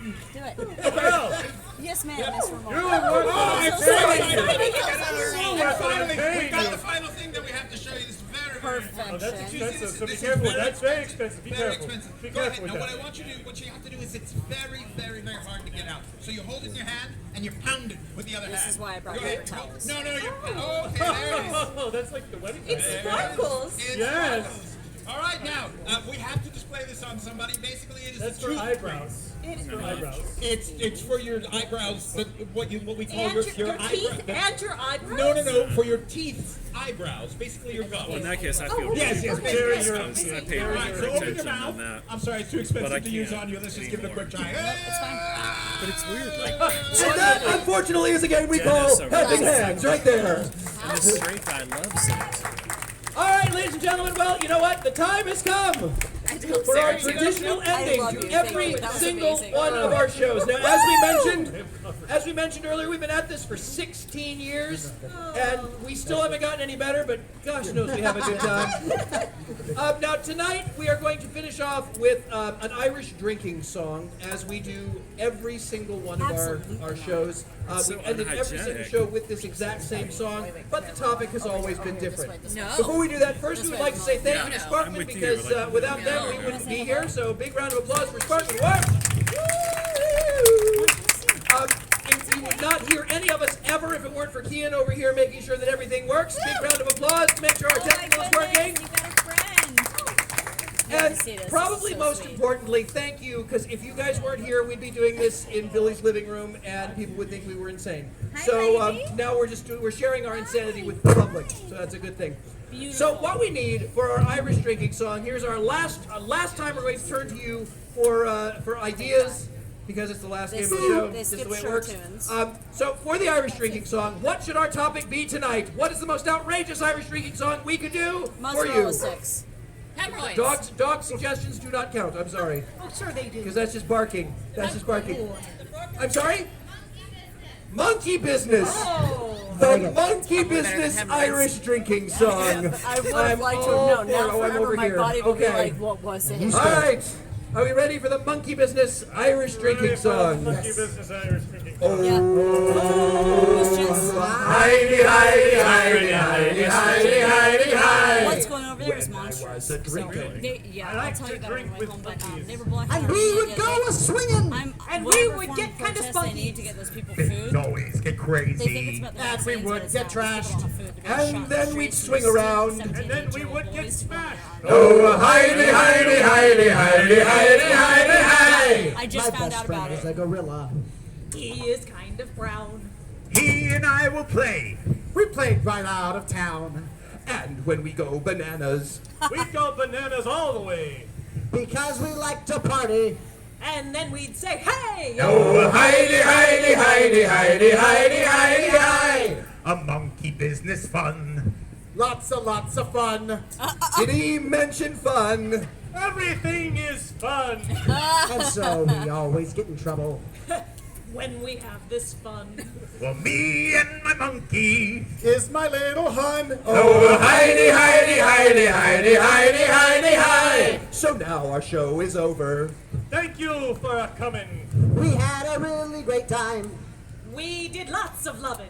Do it. Well, Yes, ma'am, Miss Ramon. you're working. Oh, I'm so sorry. excited. So And finally, we got you. the final thing that we have to show you. This is very, very Oh, that's Perfection. expensive, so be This is careful. very- That's very expensive. Be very careful. expensive. Be Go ahead. careful with Now, what I that. want you to do, what you have to do is it's very, very, very hard to get out. So you hold it in your hand and you pound it with the other hand. This is why I brought Go ahead. paper towels. No, you. Oh, okay, there it is. Oh, that's like the wedding. It sparkles. It Yes. sparkles. All right, now we have to display this on somebody. Basically, it is That's a for tooth eyebrows. It- For eyebrows. It's for your eyebrows, but what we call And your eyebrow. teeth and your eyebrows. No, for your teeth, eyebrows, basically your gum. Well, in that case, I feel Yes, yes, pretty very good your- because I paid very more your- So open your attention mouth. than that. I'm sorry, it's too But I expensive to use can't on you. Let's just give it a quick try. It's fine. But it's weird. Like, And that, unfortunately, is a game we Dennis call over Helping there. Hands, right there. and the straight guy loves it. All right, ladies and gentlemen, well, you know what? The time has come for our traditional ending love to you. Thank every you. That was single amazing. one of our shows. Now, as we mentioned earlier, we've been at this for 16 years, and we still haven't gotten any better, but gosh knows we have a good time. Now, tonight, we are going to finish off with an Irish drinking song, as we do every single one of our shows. So We've ended every single unhygienic. show with this exact same song, but the topic has always been different. No. Before we do that, first we would like to say thank you to No, I'm Sparkman with you, because like- without them we wouldn't be here. So big round of applause for Sparkman. Wharf. If you would not hear any of us ever if it weren't for Kian over here making sure that everything works. Big round of applause to make sure our technical is working. You got a friend. And to see this. probably It's so most sweet. importantly, thank you, because if you guys weren't here, we'd be doing this in Billy's living room, and people would think we were insane. So now we're sharing our insanity with the public, so that's a good thing. So what we need for our Irish drinking song, here's our last time we're going to turn to you for ideas, because it's the last game of the show, just the way it works. So for the Irish drinking song, what should our topic be tonight? What is the most outrageous Irish drinking song we could do for you? Mozzarella sticks. Hemorrhoids. Dog suggestions do not count. I'm sorry. Oh, sure they do. Because that's just barking. That's just barking. I'm sorry? Monkey Business. Oh. The Monkey Business Irish drinking song. I would have liked to have known. Now I'm forever over my here. body will be Okay. like, what was it? All right. Are we ready for the Monkey Business Irish drinking song? Monkey business Irish drinking. Heidi, Heidi, Heidi, Heidi, Heidi, Heidi, Heidi. What's going over there is monstrous. Was a drinking. Yeah, I'll tell you about it on the way home, but they were blocking And our we road would to go get, a swinging. And we whatever would form get of kind of protest spunky. They need to get those people food. Always get They think it's crazy. about the And we vaccines, would but it's get not. Those people trashed. don't have food to be And shot then in the we'd streets swing for around. 17, And then we 18-year-old would get boys going smashed. around. Oh, Heidi, Heidi, Heidi, Heidi, Heidi, Heidi, Heidi. I My just found best out friend about is it. a gorilla. He is kind of brown. He and I will play. We played right out of town. And when we go bananas. We'd go bananas all the way. Because we like to party. And then we'd say, hey! Oh, Heidi, Heidi, Heidi, Heidi, Heidi, Heidi, Heidi. A monkey business fun. Lots of fun. Did he mention fun? Everything is fun. And so we always get in trouble. When we have this fun. Well, me and my monkey. Is my little hun. Oh, Heidi, Heidi, Heidi, Heidi, Heidi, Heidi, Heidi. So now our show is over. Thank you for coming. We had a really great time. We did lots of loving.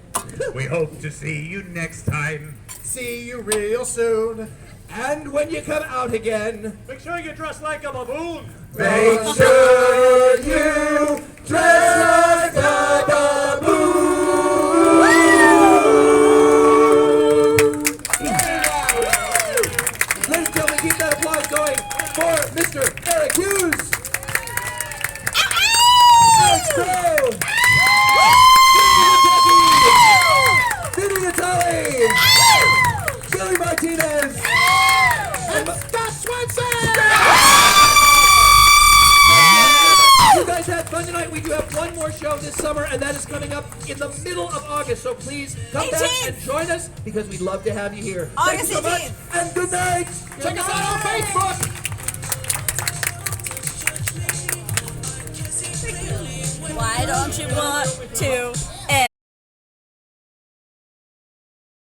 We hope to see you next time. See you real soon. And when you come out again, Make sure you dress like a baboon. make sure you dress like a baboon. Ladies and gentlemen, keep that applause going for Mr. Eric Hughes. Alex Crow. Vinny Natale. Billy Martinez. And Scott Swenson. You guys had fun tonight. We do have one more show this summer, and that is coming up in the middle of August. So please come back 18th. and join us because we'd love to have you here. August Thank you so much, 18th. and good night. Check us out on Facebook. Why don't you want to